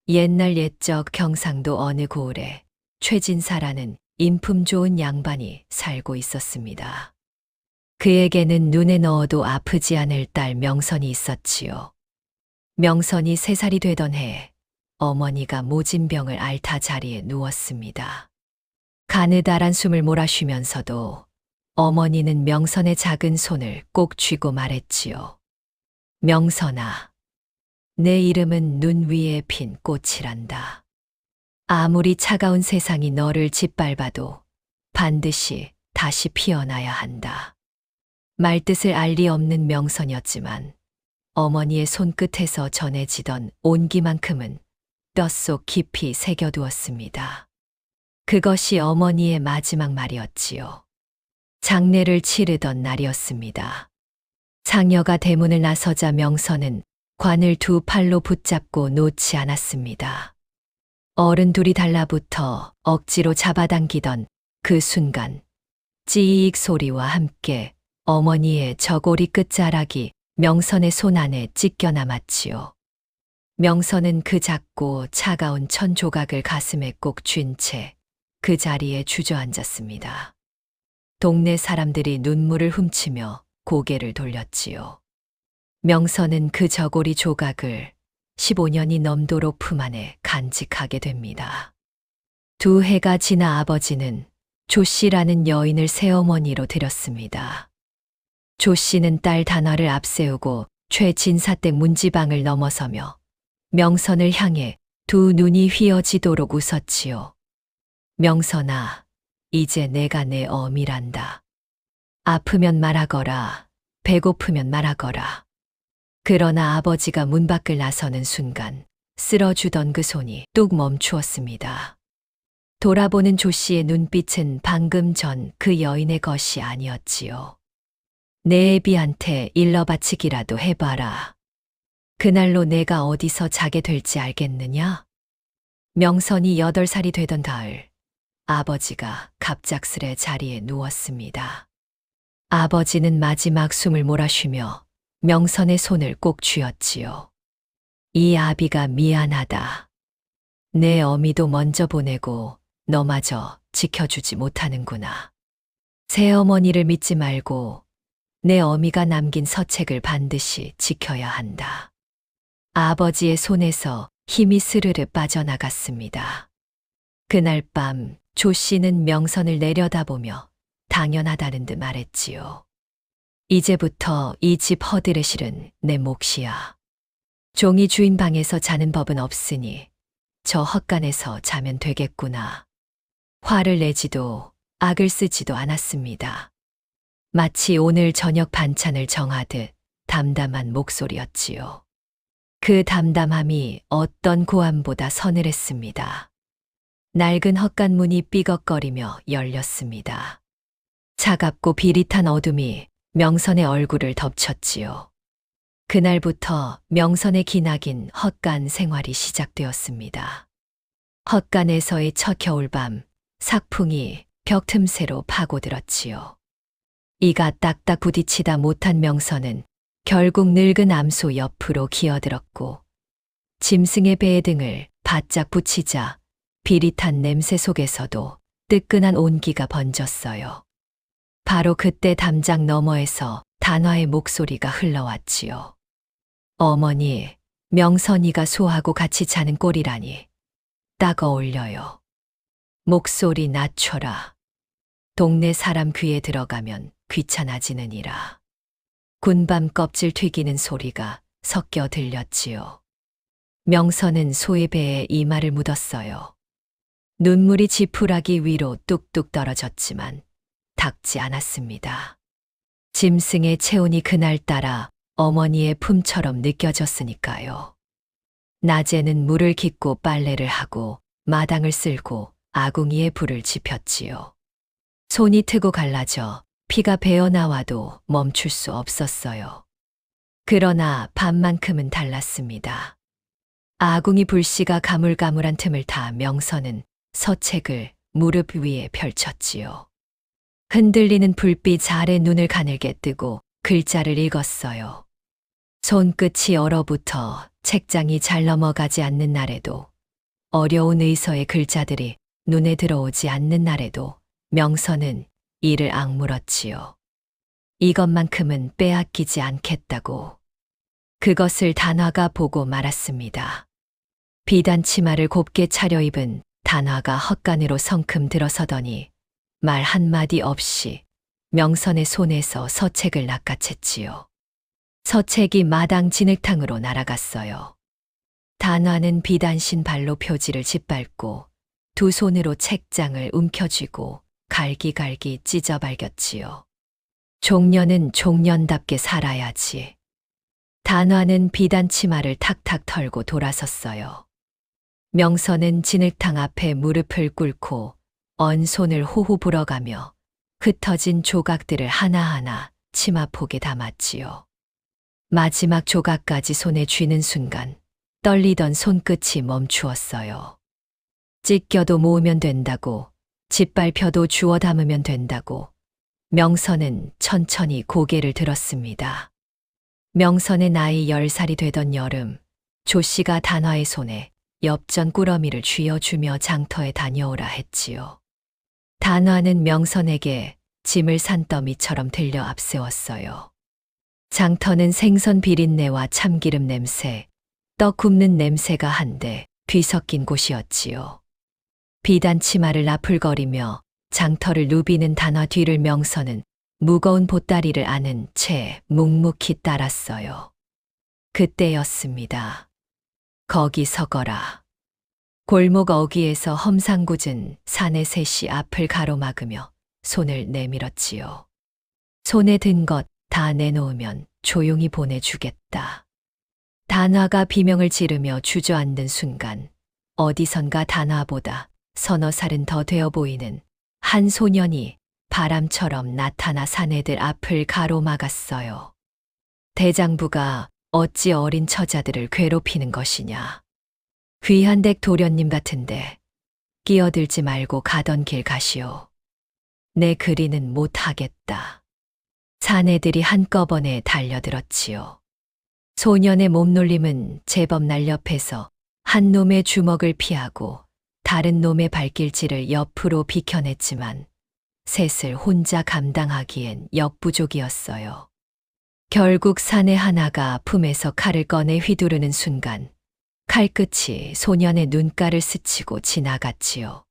옛날 옛적 경상도 어느 고을에 최진사라는 인품 좋은 양반이 살고 있었습니다. 그에게는 눈에 넣어도 아프지 않을 딸 명선이 있었지요. 명선이 3살이 되던 해 어머니가 모진병을 앓다 자리에 누웠습니다. 가느다란 숨을 몰아쉬면서도 어머니는 명선의 작은 손을 꼭 쥐고 말했지요. 명선아, 내 이름은 눈 위에 핀 꽃이란다. 아무리 차가운 세상이 너를 짓밟아도 반드시 다시 피어나야 한다. 말뜻을 알 리 없는 명선이었지만 어머니의 손끝에서 전해지던 온기만큼은 뼛속 깊이 새겨두었습니다. 그것이 어머니의 마지막 말이었지요. 장례를 치르던 날이었습니다. 상여가 대문을 나서자 명선은 관을 2팔로 붙잡고 놓지 않았습니다. 어른 둘이 달라붙어 억지로 잡아당기던 그 순간 찌익 소리와 함께 어머니의 저고리 끝자락이 명선의 손 안에 찢겨 남았지요. 명선은 그 작고 차가운 천 조각을 가슴에 꼭 쥔 채 그 자리에 주저앉았습니다. 동네 사람들이 눈물을 훔치며 고개를 돌렸지요. 명선은 그 저고리 조각을 15년이 넘도록 품 안에 간직하게 됩니다. 2해가 지나 아버지는 조 씨라는 여인을 새어머니로 들였습니다. 조 씨는 딸 단화를 앞세우고 최진사댁 문지방을 넘어서며 명선을 향해 2 눈이 휘어지도록 웃었지요. 명선아, 이제 내가 내 어미란다. 아프면 말하거라. 배고프면 말하거라. 그러나 아버지가 문 밖을 나서는 순간 쓸어주던 그 손이 뚝 멈추었습니다. 돌아보는 조 씨의 눈빛은 방금 전 그 여인의 것이 아니었지요. 내 애비한테 일러 바치기라도 해봐라. 그날로 내가 어디서 자게 될지 알겠느냐? 명선이 8살이 되던 가을, 아버지가 갑작스레 자리에 누웠습니다. 아버지는 마지막 숨을 몰아쉬며 명선의 손을 꼭 쥐었지요. 이 아비가 미안하다. 내 어미도 먼저 보내고 너마저 지켜주지 못하는구나. 새어머니를 믿지 말고 내 어미가 남긴 서책을 반드시 지켜야 한다. 아버지의 손에서 힘이 스르르 빠져나갔습니다. 그날 밤 조 씨는 명선을 내려다보며 당연하다는 듯 말했지요. 이제부터 이 집 허들의 실은 내 몫이야. 종이 주인 방에서 자는 법은 없으니 저 헛간에서 자면 되겠구나. 화를 내지도 악을 쓰지도 않았습니다. 마치 오늘 저녁 반찬을 정하듯 담담한 목소리였지요. 그 담담함이 어떤 고함보다 서늘했습니다. 낡은 헛간 문이 삐걱거리며 열렸습니다. 차갑고 비릿한 어둠이 명선의 얼굴을 덮쳤지요. 그날부터 명선의 기나긴 헛간 생활이 시작되었습니다. 헛간에서의 첫 겨울밤, 삭풍이 벽 틈새로 파고들었지요. 이가 딱딱 부딪히다 못한 명선은 결국 늙은 암소 옆으로 기어들었고 짐승의 배에 등을 바짝 붙이자 비릿한 냄새 속에서도 뜨끈한 온기가 번졌어요. 바로 그때 담장 너머에서 단화의 목소리가 흘러왔지요. 어머니, 명선이가 소하고 같이 자는 꼴이라니 딱 어울려요. 목소리 낮춰라. 동네 사람 귀에 들어가면 귀찮아지느니라. 군밤 껍질 튀기는 소리가 섞여 들렸지요. 명선은 소의 배에 이마를 묻었어요. 눈물이 지푸라기 위로 뚝뚝 떨어졌지만 닿지 않았습니다. 짐승의 체온이 그날따라 어머니의 품처럼 느껴졌으니까요. 낮에는 물을 깃고 빨래를 하고 마당을 쓸고 아궁이에 불을 지폈지요. 손이 트고 갈라져 피가 배어나와도 멈출 수 없었어요. 그러나 밤만큼은 달랐습니다. 아궁이 불씨가 가물가물한 틈을 타 명선은 서책을 무릎 위에 펼쳤지요. 흔들리는 불빛 아래 눈을 가늘게 뜨고 글자를 읽었어요. 손끝이 얼어붙어 책장이 잘 넘어가지 않는 날에도 어려운 의서의 글자들이 눈에 들어오지 않는 날에도 명선은 이를 악물었지요. 이것만큼은 빼앗기지 않겠다고. 그것을 단화가 보고 말았습니다. 비단 치마를 곱게 차려입은 단화가 헛간으로 성큼 들어서더니 말 한마디 없이 명선의 손에서 서책을 낚아챘지요. 서책이 마당 진흙탕으로 날아갔어요. 단화는 비단신 발로 표지를 짓밟고 두 손으로 책장을 움켜쥐고 갈기갈기 찢어발겼지요. 종려는 종년답게 살아야지. 단화는 비단 치마를 탁탁 털고 돌아섰어요. 명선은 진흙탕 앞에 무릎을 꿇고 언 손을 호호 불어가며 흩어진 조각들을 하나하나 치마폭에 담았지요. 마지막 조각까지 손에 쥐는 순간 떨리던 손끝이 멈추었어요. 찢겨도 모으면 된다고, 짓밟혀도 주워 담으면 된다고 명선은 천천히 고개를 들었습니다. 명선의 나이 10살이 되던 여름, 조씨가 단화의 손에 엽전 꾸러미를 쥐어주며 장터에 다녀오라 했지요. 단화는 명선에게 짐을 산더미처럼 들려 앞세웠어요. 장터는 생선 비린내와 참기름 냄새, 떡 굽는 냄새가 한데 뒤섞인 곳이었지요. 비단 치마를 나풀거리며 장터를 누비는 단화 뒤를 명선은 무거운 보따리를 아는 채 묵묵히 따랐어요. 그때였습니다. 거기 서거라. 골목 어귀에서 험상궂은 산의 셋이 앞을 가로막으며 손을 내밀었지요. 손에 든 것 다 내놓으면 조용히 보내주겠다. 단화가 비명을 지르며 주저앉는 순간 어디선가 단화보다 서너 살은 더 되어 보이는 한 소년이 바람처럼 나타나 사내들 앞을 가로막았어요. 대장부가 어찌 어린 처자들을 괴롭히는 것이냐. 귀한 댁 도련님 같은데 끼어들지 말고 가던 길 가시오. 내 그리는 못하겠다. 사내들이 한꺼번에 달려들었지요. 소년의 몸놀림은 제법 날렵해서 한 놈의 주먹을 피하고 다른 놈의 발길질을 옆으로 비켜냈지만 셋을 혼자 감당하기엔 역부족이었어요. 결국 사내 하나가 품에서 칼을 꺼내 휘두르는 순간 칼끝이 소년의 눈가를 스치고 지나갔지요.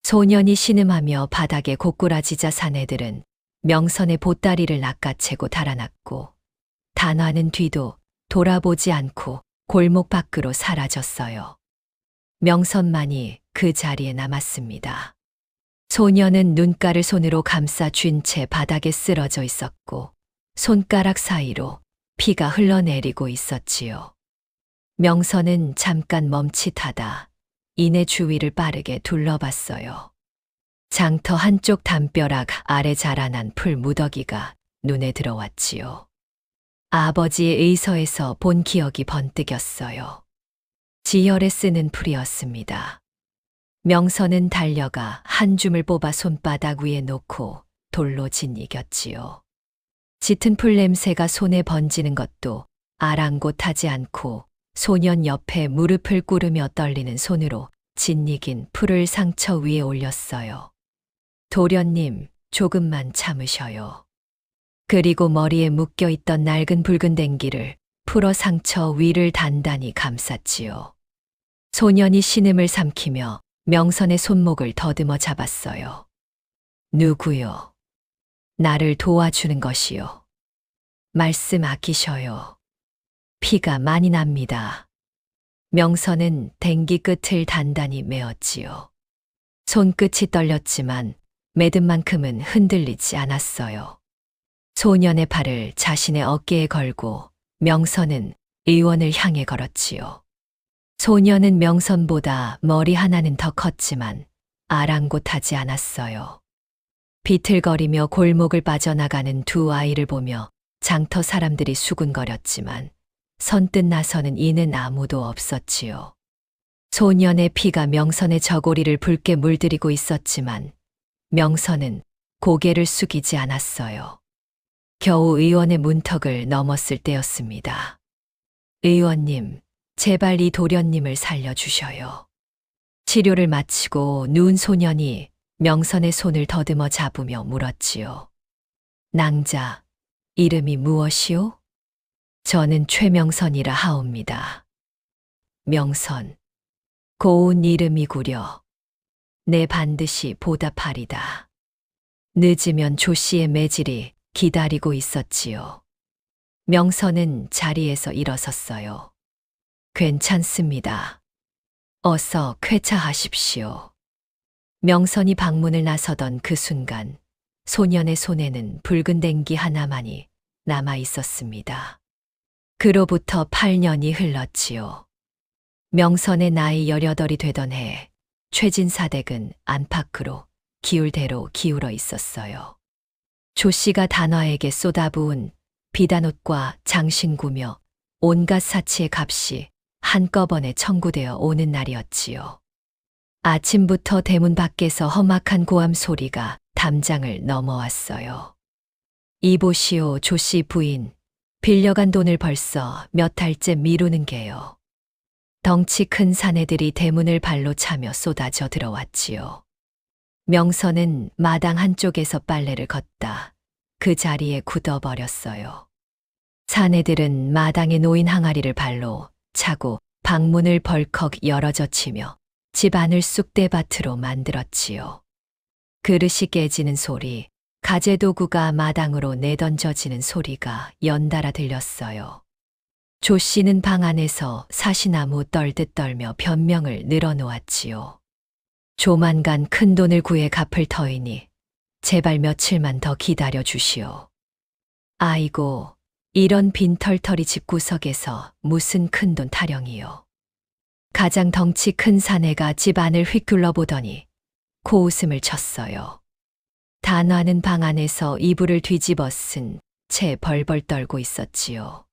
소년이 신음하며 바닥에 고꾸라지자 사내들은 명선의 보따리를 낚아채고 달아났고 단화는 뒤도 돌아보지 않고 골목 밖으로 사라졌어요. 명선만이 그 자리에 남았습니다. 소년은 눈가를 손으로 감싸 쥔 채 바닥에 쓰러져 있었고 손가락 사이로 피가 흘러내리고 있었지요. 명선은 잠깐 멈칫하다 이내 주위를 빠르게 둘러봤어요. 장터 한쪽 담벼락 아래 자라난 풀 무더기가 눈에 들어왔지요. 아버지의 의서에서 본 기억이 번뜩였어요. 지혈에 쓰는 풀이었습니다. 명선은 달려가 한 줌을 뽑아 손바닥 위에 놓고 돌로 짓이겼지요. 짙은 풀 냄새가 손에 번지는 것도 아랑곳하지 않고 소년 옆에 무릎을 꿇으며 떨리는 손으로 짓이긴 풀을 상처 위에 올렸어요. 도련님, 조금만 참으셔요. 그리고 머리에 묶여있던 낡은 붉은 댕기를 풀어 상처 위를 단단히 감쌌지요. 소년이 신음을 삼키며 명선의 손목을 더듬어 잡았어요. 누구요? 나를 도와주는 것이요. 말씀 아끼셔요. 피가 많이 납니다. 명선은 댕기 끝을 단단히 메었지요. 손끝이 떨렸지만 매듭 만큼은 흔들리지 않았어요. 소년의 팔을 자신의 어깨에 걸고 명선은 의원을 향해 걸었지요. 소년은 명선보다 머리 하나는 더 컸지만 아랑곳하지 않았어요. 비틀거리며 골목을 빠져나가는 두 아이를 보며 장터 사람들이 수군거렸지만 선뜻 나서는 이는 아무도 없었지요. 소년의 피가 명선의 저고리를 붉게 물들이고 있었지만 명선은 고개를 숙이지 않았어요. 겨우 의원의 문턱을 넘었을 때였습니다. 의원님, 제발 이 도련님을 살려주셔요. 치료를 마치고 누운 소년이 명선의 손을 더듬어 잡으며 물었지요. 낭자, 이름이 무엇이오? 저는 최명선이라 하옵니다. 명선, 고운 이름이구려. 내 반드시 보답하리다. 늦으면 조 씨의 매질이 기다리고 있었지요. 명선은 자리에서 일어섰어요. 괜찮습니다. 어서 쾌차하십시오. 명선이 방문을 나서던 그 순간 소년의 손에는 붉은 댕기 하나만이 남아 있었습니다. 그로부터 8년이 흘렀지요. 명선의 나이 18이 되던 해 최진사댁은 안팎으로 기울대로 기울어 있었어요. 조 씨가 단화에게 쏟아부은 비단옷과 장신구며 온갖 사치의 값이 한꺼번에 청구되어 오는 날이었지요. 아침부터 대문 밖에서 험악한 고함 소리가 담장을 넘어왔어요. 이보시오, 조 씨 부인. 빌려간 돈을 벌써 몇 달째 미루는 게요. 덩치 큰 사내들이 대문을 발로 차며 쏟아져 들어왔지요. 명선은 마당 한쪽에서 빨래를 걷다 그 자리에 굳어버렸어요. 사내들은 마당에 놓인 항아리를 발로 차고 방문을 벌컥 열어젖히며 집 안을 쑥대밭으로 만들었지요. 그릇이 깨지는 소리, 가재도구가 마당으로 내던져지는 소리가 연달아 들렸어요. 조 씨는 방 안에서 사시나무 떨듯 떨며 변명을 늘어놓았지요. 조만간 큰 돈을 구해 갚을 터이니 제발 며칠만 더 기다려 주시오. 아이고, 이런 빈털터리 집구석에서 무슨 큰돈 타령이요. 가장 덩치 큰 사내가 집 안을 휙 둘러보더니 코웃음을 쳤어요. 단화는 방 안에서 이불을 뒤집어 쓴 채 벌벌 떨고 있었지요.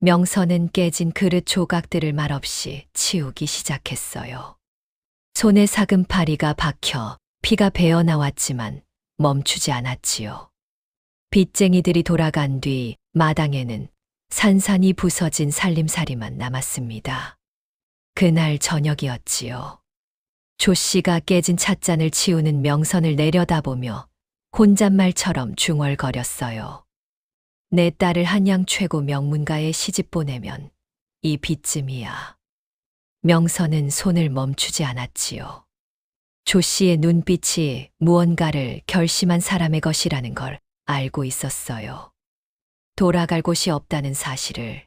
명선은 깨진 그릇 조각들을 말없이 치우기 시작했어요. 손에 사금파리가 박혀 피가 배어 나왔지만 멈추지 않았지요. 빚쟁이들이 돌아간 뒤 마당에는 산산이 부서진 살림살이만 남았습니다. 그날 저녁이었지요. 조 씨가 깨진 찻잔을 치우는 명선을 내려다보며 혼잣말처럼 중얼거렸어요. 내 딸을 한양 최고 명문가에 시집 보내면 이 빚쯤이야. 명선은 손을 멈추지 않았지요. 조 씨의 눈빛이 무언가를 결심한 사람의 것이라는 걸 알고 있었어요. 돌아갈 곳이 없다는 사실을,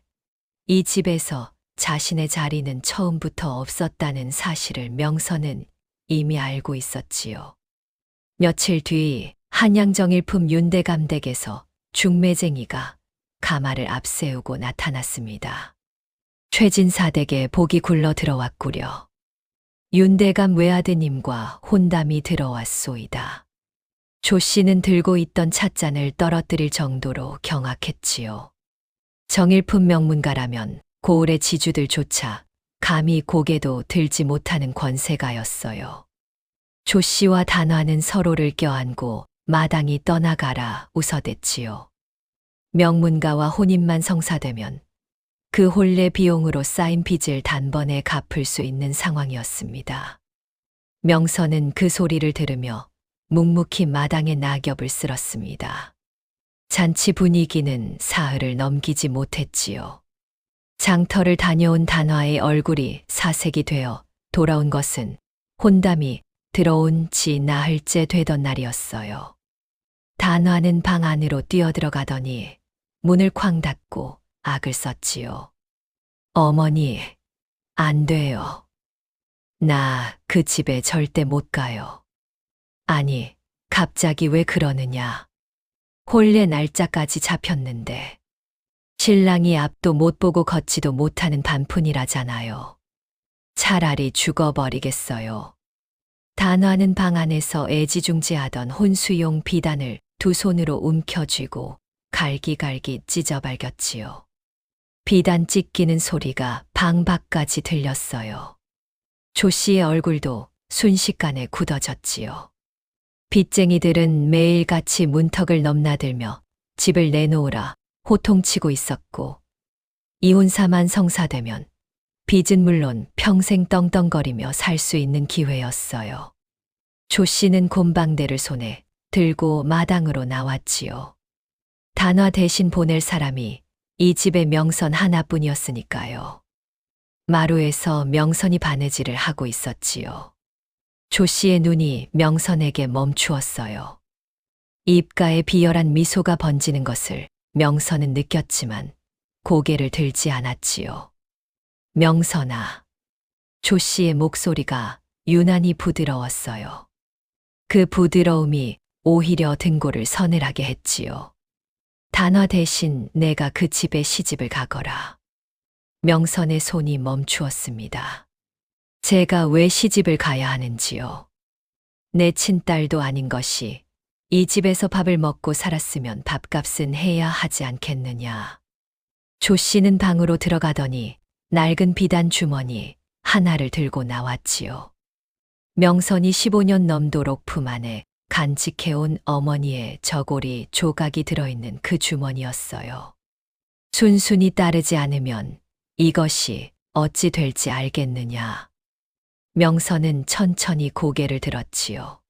이 집에서 자신의 자리는 처음부터 없었다는 사실을 명선은 이미 알고 있었지요. 며칠 뒤 한양정일품 윤대감 댁에서 중매쟁이가 가마를 앞세우고 나타났습니다. 최진사 댁에 복이 굴러 들어왔구려. 윤대감 외아드님과 혼담이 들어왔소이다. 조 씨는 들고 있던 찻잔을 떨어뜨릴 정도로 경악했지요. 정일품 명문가라면 고을의 지주들조차 감히 고개도 들지 못하는 권세가였어요. 조 씨와 단화는 서로를 껴안고 마당이 떠나가라 웃어댔지요. 명문가와 혼인만 성사되면 그 혼례 비용으로 쌓인 빚을 단번에 갚을 수 있는 상황이었습니다. 명선은 그 소리를 들으며 묵묵히 마당에 낙엽을 쓸었습니다. 잔치 분위기는 사흘을 넘기지 못했지요. 장터를 다녀온 단화의 얼굴이 사색이 되어 돌아온 것은 혼담이 들어온 지 나흘째 되던 날이었어요. 단화는 방 안으로 뛰어들어가더니 문을 쾅 닫고 악을 썼지요. 어머니, 안 돼요. 나 그 집에 절대 못 가요. 아니, 갑자기 왜 그러느냐. 혼례 날짜까지 잡혔는데 신랑이 앞도 못 보고 걷지도 못하는 반푼이라잖아요. 차라리 죽어버리겠어요. 단화는 방 안에서 애지중지하던 혼수용 비단을 두 손으로 움켜쥐고 갈기갈기 찢어발겼지요. 비단 찢기는 소리가 방 밖까지 들렸어요. 조 씨의 얼굴도 순식간에 굳어졌지요. 빚쟁이들은 매일같이 문턱을 넘나들며 집을 내놓으라 호통치고 있었고, 이혼사만 성사되면 빚은 물론 평생 떵떵거리며 살 수 있는 기회였어요. 조 씨는 곰방대를 손에 들고 마당으로 나왔지요. 단화 대신 보낼 사람이 이 집의 명선 하나뿐이었으니까요. 마루에서 명선이 바느질을 하고 있었지요. 조 씨의 눈이 명선에게 멈추었어요. 입가에 비열한 미소가 번지는 것을 명선은 느꼈지만 고개를 들지 않았지요. 명선아. 조 씨의 목소리가 유난히 부드러웠어요. 그 부드러움이 오히려 등골을 서늘하게 했지요. 단화 대신 내가 그 집에 시집을 가거라. 명선의 손이 멈추었습니다. 제가 왜 시집을 가야 하는지요? 내 친딸도 아닌 것이 이 집에서 밥을 먹고 살았으면 밥값은 해야 하지 않겠느냐. 조 씨는 방으로 들어가더니 낡은 비단 주머니 하나를 들고 나왔지요. 명선이 15년 넘도록 품 안에 간직해온 어머니의 저고리 조각이 들어있는 그 주머니였어요. 순순히 따르지 않으면 이것이 어찌 될지 알겠느냐. 명선은 천천히 고개를 들었지요.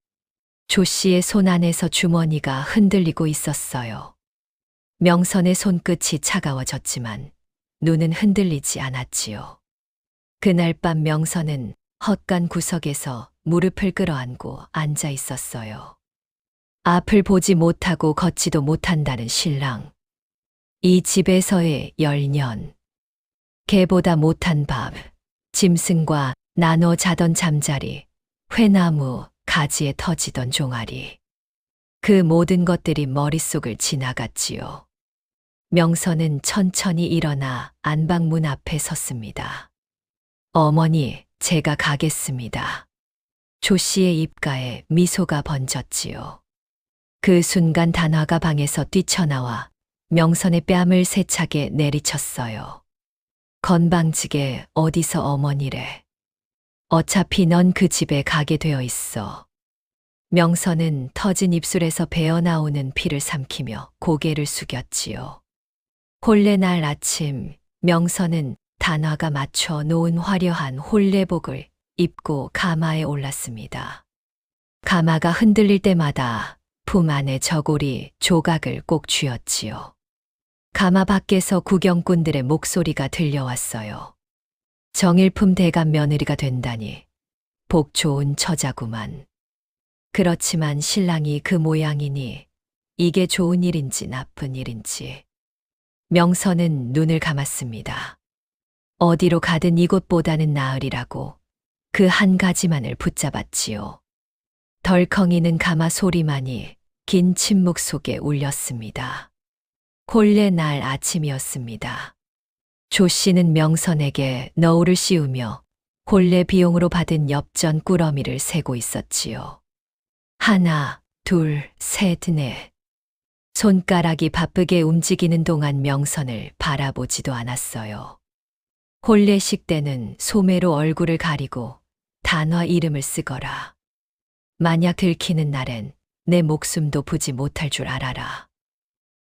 조 씨의 손 안에서 주머니가 흔들리고 있었어요. 명선의 손끝이 차가워졌지만 눈은 흔들리지 않았지요. 그날 밤 명선은 헛간 구석에서 무릎을 끌어안고 앉아 있었어요. 앞을 보지 못하고 걷지도 못한다는 신랑. 이 집에서의 10년. 개보다 못한 밥, 짐승과 나눠 자던 잠자리, 회나무 가지에 터지던 종아리. 그 모든 것들이 머릿속을 지나갔지요. 명선은 천천히 일어나 안방문 앞에 섰습니다. 어머니, 제가 가겠습니다. 조 씨의 입가에 미소가 번졌지요. 그 순간 단화가 방에서 뛰쳐나와 명선의 뺨을 세차게 내리쳤어요. 건방지게 어디서 어머니래. 어차피 넌 그 집에 가게 되어 있어. 명선은 터진 입술에서 배어나오는 피를 삼키며 고개를 숙였지요. 혼례 날 아침 명선은 단화가 맞춰 놓은 화려한 혼례복을 입고 가마에 올랐습니다. 가마가 흔들릴 때마다 품 안에 저고리 조각을 꼭 쥐었지요. 가마 밖에서 구경꾼들의 목소리가 들려왔어요. 정일품 대감 며느리가 된다니 복 좋은 처자구만. 그렇지만 신랑이 그 모양이니 이게 좋은 일인지 나쁜 일인지. 명선은 눈을 감았습니다. 어디로 가든 이곳보다는 나으리라고 그 한 가지만을 붙잡았지요. 덜컹이는 가마 소리만이 긴 침묵 속에 울렸습니다. 혼례 날 아침이었습니다. 조 씨는 명선에게 너울을 씌우며 혼례 비용으로 받은 엽전 꾸러미를 세고 있었지요. 하나, 둘, 셋, 넷. 손가락이 바쁘게 움직이는 동안 명선을 바라보지도 않았어요. 혼례식 때는 소매로 얼굴을 가리고 단화 이름을 쓰거라. 만약 들키는 날엔 내 목숨도 부지 못할 줄 알아라.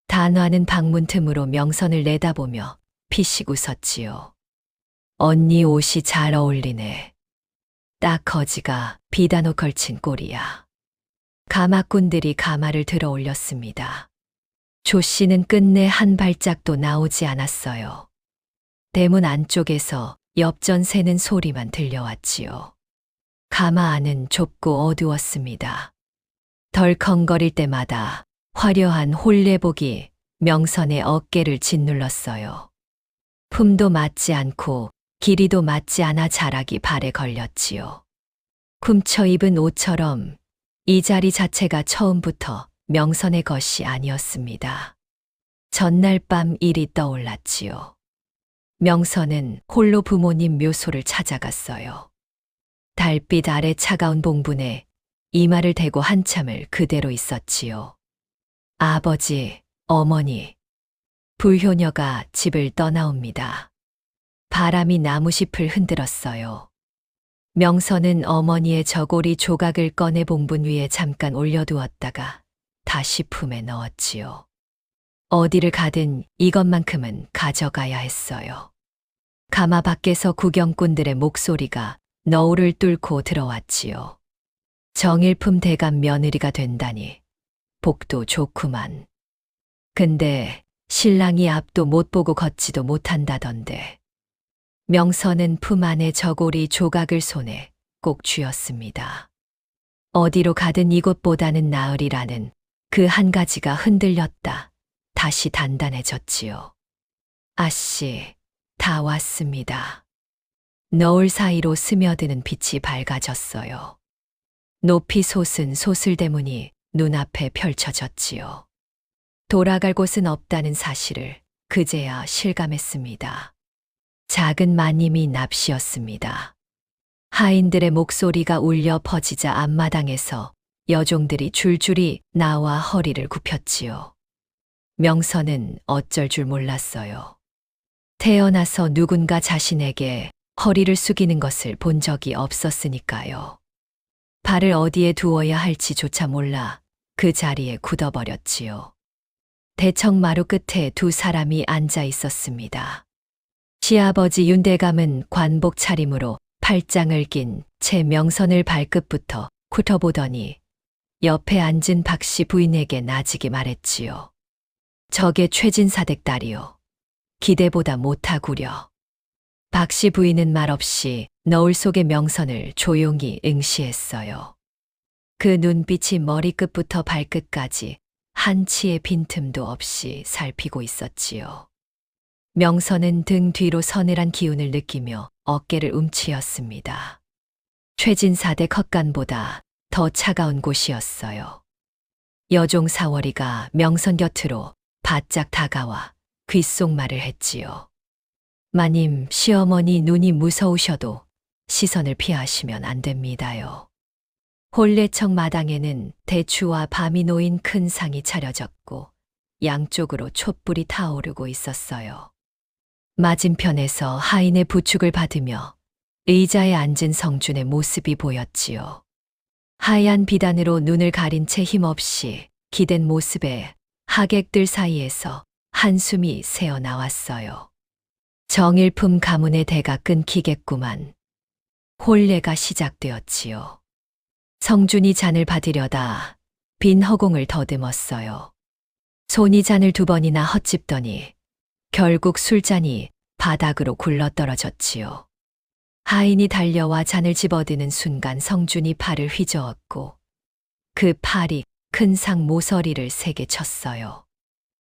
단화는 방문 틈으로 명선을 내다보며 피식 웃었지요. 언니 옷이 잘 어울리네. 딱 거지가 비단옷 걸친 꼴이야. 가마꾼들이 가마를 들어 올렸습니다. 조 씨는 끝내 한 발짝도 나오지 않았어요. 대문 안쪽에서 엽전 새는 소리만 들려왔지요. 가마 안은 좁고 어두웠습니다. 덜컹거릴 때마다 화려한 혼례복이 명선의 어깨를 짓눌렀어요. 품도 맞지 않고 길이도 맞지 않아 자락이 발에 걸렸지요. 훔쳐 입은 옷처럼 이 자리 자체가 처음부터 명선의 것이 아니었습니다. 전날 밤 일이 떠올랐지요. 명선은 홀로 부모님 묘소를 찾아갔어요. 달빛 아래 차가운 봉분에 이마를 대고 한참을 그대로 있었지요. 아버지, 어머니. 불효녀가 집을 떠나옵니다. 바람이 나무잎을 흔들었어요. 명선은 어머니의 저고리 조각을 꺼내 봉분 위에 잠깐 올려두었다가 다시 품에 넣었지요. 어디를 가든 이것만큼은 가져가야 했어요. 가마 밖에서 구경꾼들의 목소리가 너울을 뚫고 들어왔지요. 정일품 대감 며느리가 된다니 복도 좋구만. 근데 신랑이 앞도 못 보고 걷지도 못한다던데. 명선은 품 안에 저고리 조각을 손에 꼭 쥐었습니다. 어디로 가든 이곳보다는 나으리라는 그 한 가지가 흔들렸다. 다시 단단해졌지요. 아씨, 다 왔습니다. 너울 사이로 스며드는 빛이 밝아졌어요. 높이 솟은 소슬대문이 눈앞에 펼쳐졌지요. 돌아갈 곳은 없다는 사실을 그제야 실감했습니다. 작은 마님이 납시였습니다. 하인들의 목소리가 울려 퍼지자 앞마당에서 여종들이 줄줄이 나와 허리를 굽혔지요. 명선은 어쩔 줄 몰랐어요. 태어나서 누군가 자신에게 허리를 숙이는 것을 본 적이 없었으니까요. 발을 어디에 두어야 할지조차 몰라 그 자리에 굳어버렸지요. 대청마루 끝에 두 사람이 앉아 있었습니다. 시아버지 윤대감은 관복 차림으로 팔짱을 낀 채 명선을 발끝부터 훑어보더니 옆에 앉은 박씨 부인에게 나지게 말했지요. 저게 최진사댁 딸이요. 기대보다 못하구려. 박씨 부인은 말없이 너울 속의 명선을 조용히 응시했어요. 그 눈빛이 머리끝부터 발끝까지 한치의 빈틈도 없이 살피고 있었지요. 명선은 등 뒤로 서늘한 기운을 느끼며 어깨를 움츠렸습니다. 최진사댁 헛간보다 더 차가운 곳이었어요. 여종 사월이가 명선 곁으로 바짝 다가와 귓속말을 했지요. 마님, 시어머니 눈이 무서우셔도 시선을 피하시면 안 됩니다요. 홀례청 마당에는 대추와 밤이 놓인 큰 상이 차려졌고 양쪽으로 촛불이 타오르고 있었어요. 맞은편에서 하인의 부축을 받으며 의자에 앉은 성준의 모습이 보였지요. 하얀 비단으로 눈을 가린 채 힘없이 기댄 모습에 하객들 사이에서 한숨이 새어나왔어요. 정일품 가문의 대가 끊기겠구만. 혼례가 시작되었지요. 성준이 잔을 받으려다 빈 허공을 더듬었어요. 손이 잔을 두 번이나 헛집더니 결국 술잔이 바닥으로 굴러떨어졌지요. 하인이 달려와 잔을 집어드는 순간 성준이 팔을 휘저었고 그 팔이 큰 상 모서리를 세게 쳤어요.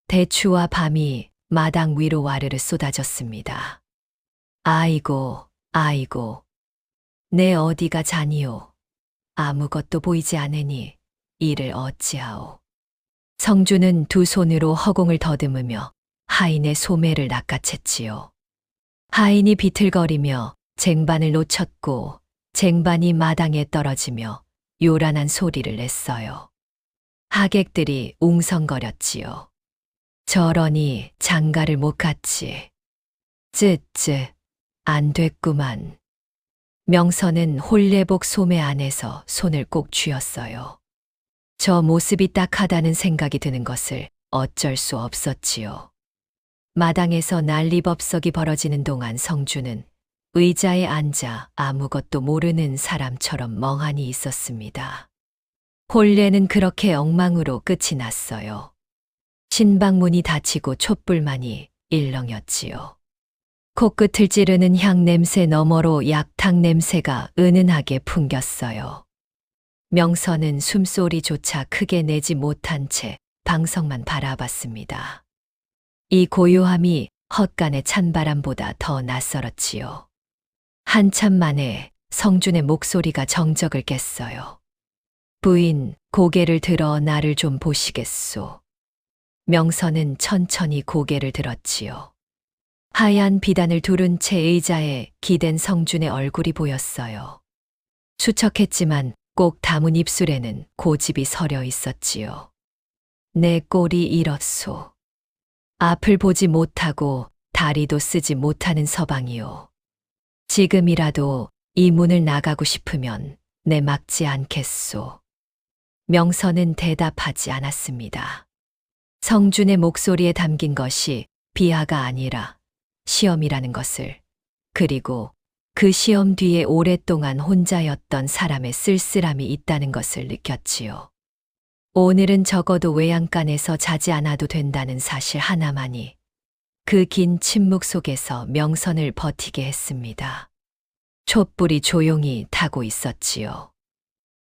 대추와 밤이 마당 위로 와르르 쏟아졌습니다. 아이고, 아이고, 내 어디가 잔이오. 아무것도 보이지 않으니 이를 어찌하오. 성준은 두 손으로 허공을 더듬으며 하인의 소매를 낚아챘지요. 하인이 비틀거리며 쟁반을 놓쳤고 쟁반이 마당에 떨어지며 요란한 소리를 냈어요. 하객들이 웅성거렸지요. 저러니 장가를 못 갔지. 쯔쯔, 안 됐구만. 명선은 홀례복 소매 안에서 손을 꼭 쥐었어요. 저 모습이 딱하다는 생각이 드는 것을 어쩔 수 없었지요. 마당에서 난리법석이 벌어지는 동안 성준은 의자에 앉아 아무것도 모르는 사람처럼 멍하니 있었습니다. 혼례는 그렇게 엉망으로 끝이 났어요. 신방문이 닫히고 촛불만이 일렁였지요. 코끝을 찌르는 향 냄새 너머로 약탕 냄새가 은은하게 풍겼어요. 명선은 숨소리조차 크게 내지 못한 채 방석만 바라봤습니다. 이 고요함이 헛간의 찬바람보다 더 낯설었지요. 한참 만에 성준의 목소리가 정적을 깼어요. 부인, 고개를 들어 나를 좀 보시겠소. 명선은 천천히 고개를 들었지요. 하얀 비단을 두른 채 의자에 기댄 성준의 얼굴이 보였어요. 수척했지만 꼭 다문 입술에는 고집이 서려 있었지요. 내 꼴이 이렇소. 앞을 보지 못하고 다리도 쓰지 못하는 서방이요. 지금이라도 이 문을 나가고 싶으면 내 막지 않겠소. 명선은 대답하지 않았습니다. 성준의 목소리에 담긴 것이 비하가 아니라 시험이라는 것을 그리고 그 시험 뒤에 오랫동안 혼자였던 사람의 쓸쓸함이 있다는 것을 느꼈지요. 오늘은 적어도 외양간에서 자지 않아도 된다는 사실 하나만이 그 긴 침묵 속에서 명선을 버티게 했습니다. 촛불이 조용히 타고 있었지요.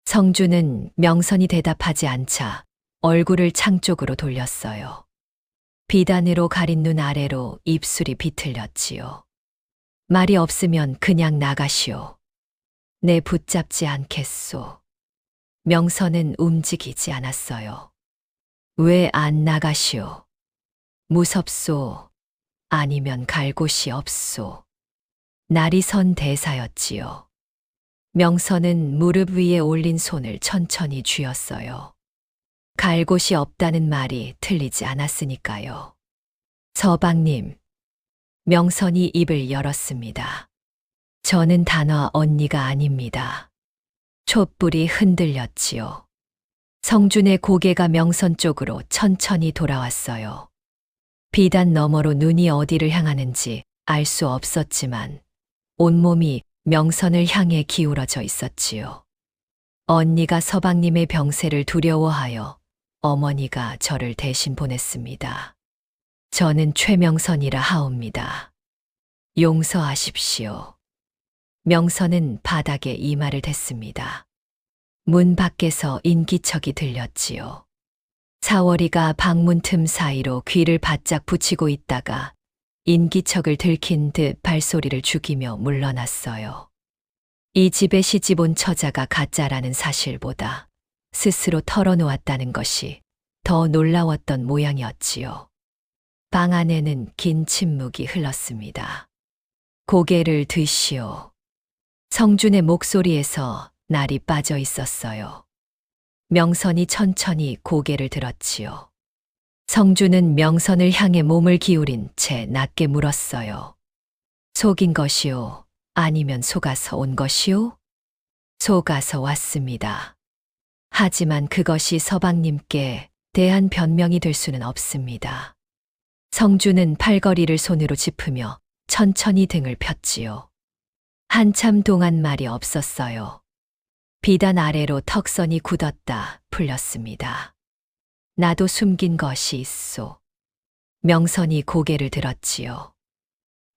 성주는 명선이 대답하지 않자 얼굴을 창 쪽으로 돌렸어요. 비단으로 가린 눈 아래로 입술이 비틀렸지요. 말이 없으면 그냥 나가시오. 내 붙잡지 않겠소. 명선은 움직이지 않았어요. 왜 안 나가시오? 무섭소. 아니면 갈 곳이 없소. 날이 선 대사였지요. 명선은 무릎 위에 올린 손을 천천히 쥐었어요. 갈 곳이 없다는 말이 틀리지 않았으니까요. 서방님. 명선이 입을 열었습니다. 저는 단화 언니가 아닙니다. 촛불이 흔들렸지요. 성준의 고개가 명선 쪽으로 천천히 돌아왔어요. 비단 너머로 눈이 어디를 향하는지 알 수 없었지만 온몸이 명선을 향해 기울어져 있었지요. 언니가 서방님의 병세를 두려워하여 어머니가 저를 대신 보냈습니다. 저는 최명선이라 하옵니다. 용서하십시오. 명선은 바닥에 이마를 댔습니다. 문 밖에서 인기척이 들렸지요. 사월이가 방문 틈 사이로 귀를 바짝 붙이고 있다가 인기척을 들킨 듯 발소리를 죽이며 물러났어요. 이 집에 시집 온 처자가 가짜라는 사실보다 스스로 털어놓았다는 것이 더 놀라웠던 모양이었지요. 방 안에는 긴 침묵이 흘렀습니다. 고개를 드시오. 성준의 목소리에서 날이 빠져 있었어요. 명선이 천천히 고개를 들었지요. 성준은 명선을 향해 몸을 기울인 채 낮게 물었어요. 속인 것이오? 아니면 속아서 온 것이오? 속아서 왔습니다. 하지만 그것이 서방님께 대한 변명이 될 수는 없습니다. 성준은 팔걸이를 손으로 짚으며 천천히 등을 폈지요. 한참 동안 말이 없었어요. 비단 아래로 턱선이 굳었다 풀렸습니다. 나도 숨긴 것이 있소. 명선이 고개를 들었지요.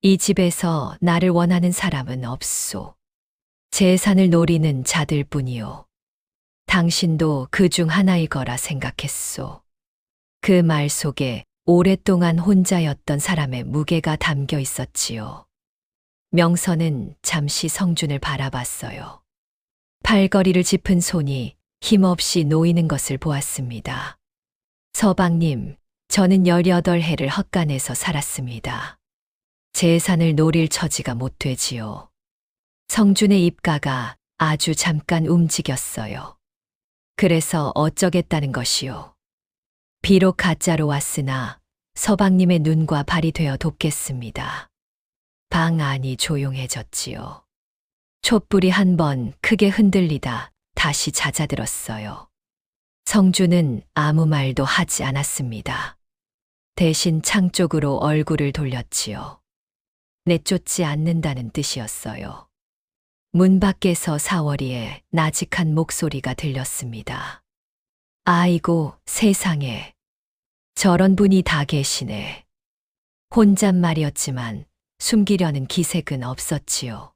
이 집에서 나를 원하는 사람은 없소. 재산을 노리는 자들 뿐이요. 당신도 그 중 하나일 거라 생각했소. 그 말 속에 오랫동안 혼자였던 사람의 무게가 담겨 있었지요. 명선은 잠시 성준을 바라봤어요. 팔걸이를 짚은 손이 힘없이 놓이는 것을 보았습니다. 서방님, 저는 18해를 헛간에서 살았습니다. 재산을 노릴 처지가 못 되지요. 성준의 입가가 아주 잠깐 움직였어요. 그래서 어쩌겠다는 것이요. 비록 가짜로 왔으나 서방님의 눈과 발이 되어 돕겠습니다. 방 안이 조용해졌지요. 촛불이 한 번 크게 흔들리다 다시 잦아들었어요. 성준은 아무 말도 하지 않았습니다. 대신 창 쪽으로 얼굴을 돌렸지요. 내쫓지 않는다는 뜻이었어요. 문 밖에서 사월이의 나직한 목소리가 들렸습니다. 아이고 세상에, 저런 분이 다 계시네. 혼잣말이었지만 숨기려는 기색은 없었지요.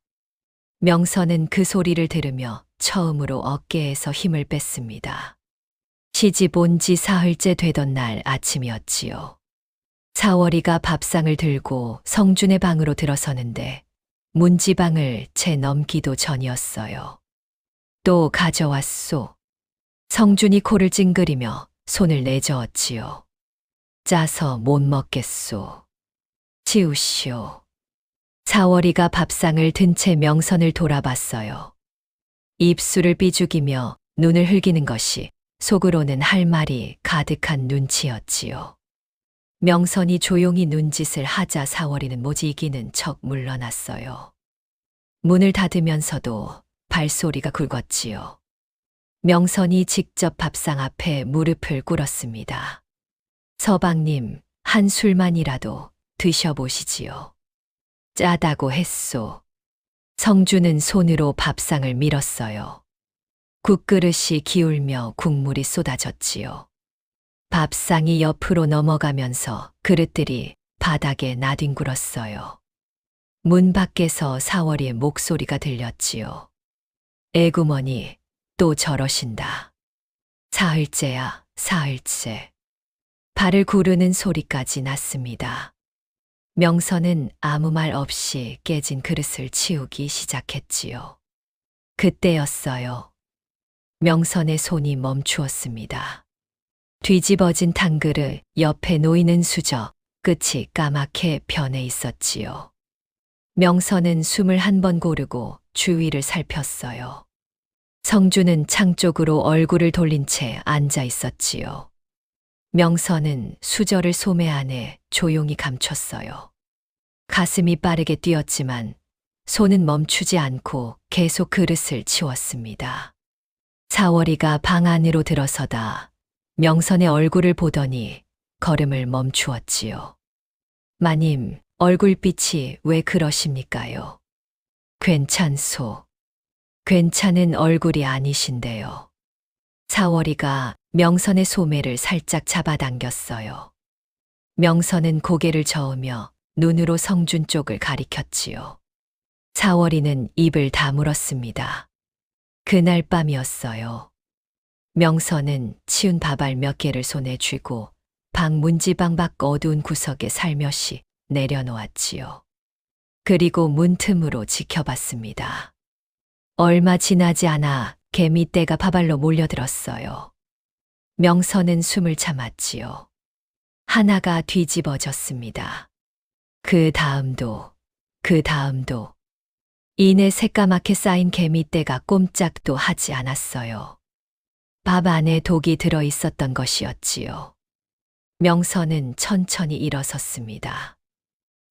명선은 그 소리를 들으며 처음으로 어깨에서 힘을 뺐습니다. 시집 온 지 사흘째 되던 날 아침이었지요. 사월이가 밥상을 들고 성준의 방으로 들어서는데 문지방을 채 넘기도 전이었어요. 또 가져왔소. 성준이 코를 찡그리며 손을 내저었지요. 짜서 못 먹겠소. 치우시오. 사월이가 밥상을 든 채 명선을 돌아봤어요. 입술을 삐죽이며 눈을 흘기는 것이 속으로는 할 말이 가득한 눈치였지요. 명선이 조용히 눈짓을 하자 사월이는 모지 이기는 척 물러났어요. 문을 닫으면서도 발소리가 굵었지요. 명선이 직접 밥상 앞에 무릎을 꿇었습니다. 서방님, 한 술만이라도 드셔보시지요. 짜다고 했소. 성주는 손으로 밥상을 밀었어요. 국그릇이 기울며 국물이 쏟아졌지요. 밥상이 옆으로 넘어가면서 그릇들이 바닥에 나뒹굴었어요. 문 밖에서 사월이의 목소리가 들렸지요. 애구머니, 또 저러신다. 사흘째야, 사흘째. 발을 구르는 소리까지 났습니다. 명선은 아무 말 없이 깨진 그릇을 치우기 시작했지요. 그때였어요. 명선의 손이 멈추었습니다. 뒤집어진 탕그릇 옆에 놓이는 수저 끝이 까맣게 변해 있었지요. 명선은 숨을 한 번 고르고 주위를 살폈어요. 성주는 창 쪽으로 얼굴을 돌린 채 앉아 있었지요. 명선은 수저를 소매 안에 조용히 감췄어요. 가슴이 빠르게 뛰었지만 손은 멈추지 않고 계속 그릇을 치웠습니다. 사월이가 방 안으로 들어서다 명선의 얼굴을 보더니 걸음을 멈추었지요. 마님, 얼굴빛이 왜 그러십니까요? 괜찮소. 괜찮은 얼굴이 아니신데요. 사월이가 명선의 소매를 살짝 잡아당겼어요. 명선은 고개를 저으며 눈으로 성준 쪽을 가리켰지요. 사월이는 입을 다물었습니다. 그날 밤이었어요. 명선은 치운 밥알 몇 개를 손에 쥐고 방 문지방 밖 어두운 구석에 살며시 내려놓았지요. 그리고 문틈으로 지켜봤습니다. 얼마 지나지 않아 개미떼가 밥알로 몰려들었어요. 명선은 숨을 참았지요. 하나가 뒤집어졌습니다. 그 다음도. 이내 새까맣게 쌓인 개미떼가 꼼짝도 하지 않았어요. 밥 안에 독이 들어 있었던 것이었지요. 명선은 천천히 일어섰습니다.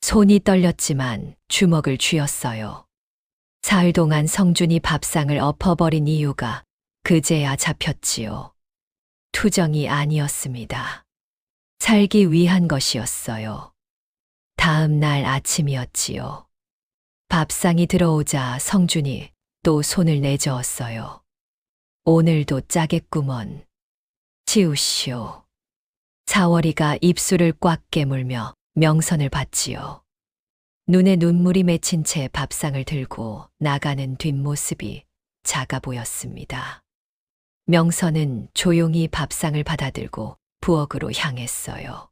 손이 떨렸지만 주먹을 쥐었어요. 사흘 동안 성준이 밥상을 엎어버린 이유가 그제야 잡혔지요. 투정이 아니었습니다. 살기 위한 것이었어요. 다음 날 아침이었지요. 밥상이 들어오자 성준이 또 손을 내저었어요. 오늘도 짜겠구먼. 치우시오. 사월이가 입술을 꽉 깨물며 명선을 봤지요. 눈에 눈물이 맺힌 채 밥상을 들고 나가는 뒷모습이 작아 보였습니다. 명선은 조용히 밥상을 받아들고 부엌으로 향했어요.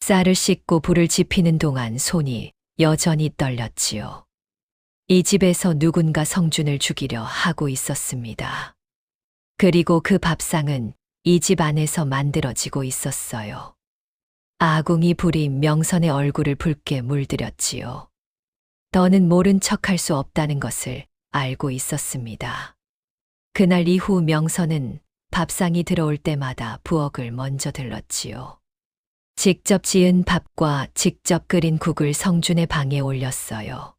쌀을 씻고 불을 지피는 동안 손이 여전히 떨렸지요. 이 집에서 누군가 성준을 죽이려 하고 있었습니다. 그리고 그 밥상은 이 집 안에서 만들어지고 있었어요. 아궁이 불이 명선의 얼굴을 붉게 물들였지요. 더는 모른 척할 수 없다는 것을 알고 있었습니다. 그날 이후 명선은 밥상이 들어올 때마다 부엌을 먼저 들렀지요. 직접 지은 밥과 직접 끓인 국을 성준의 방에 올렸어요.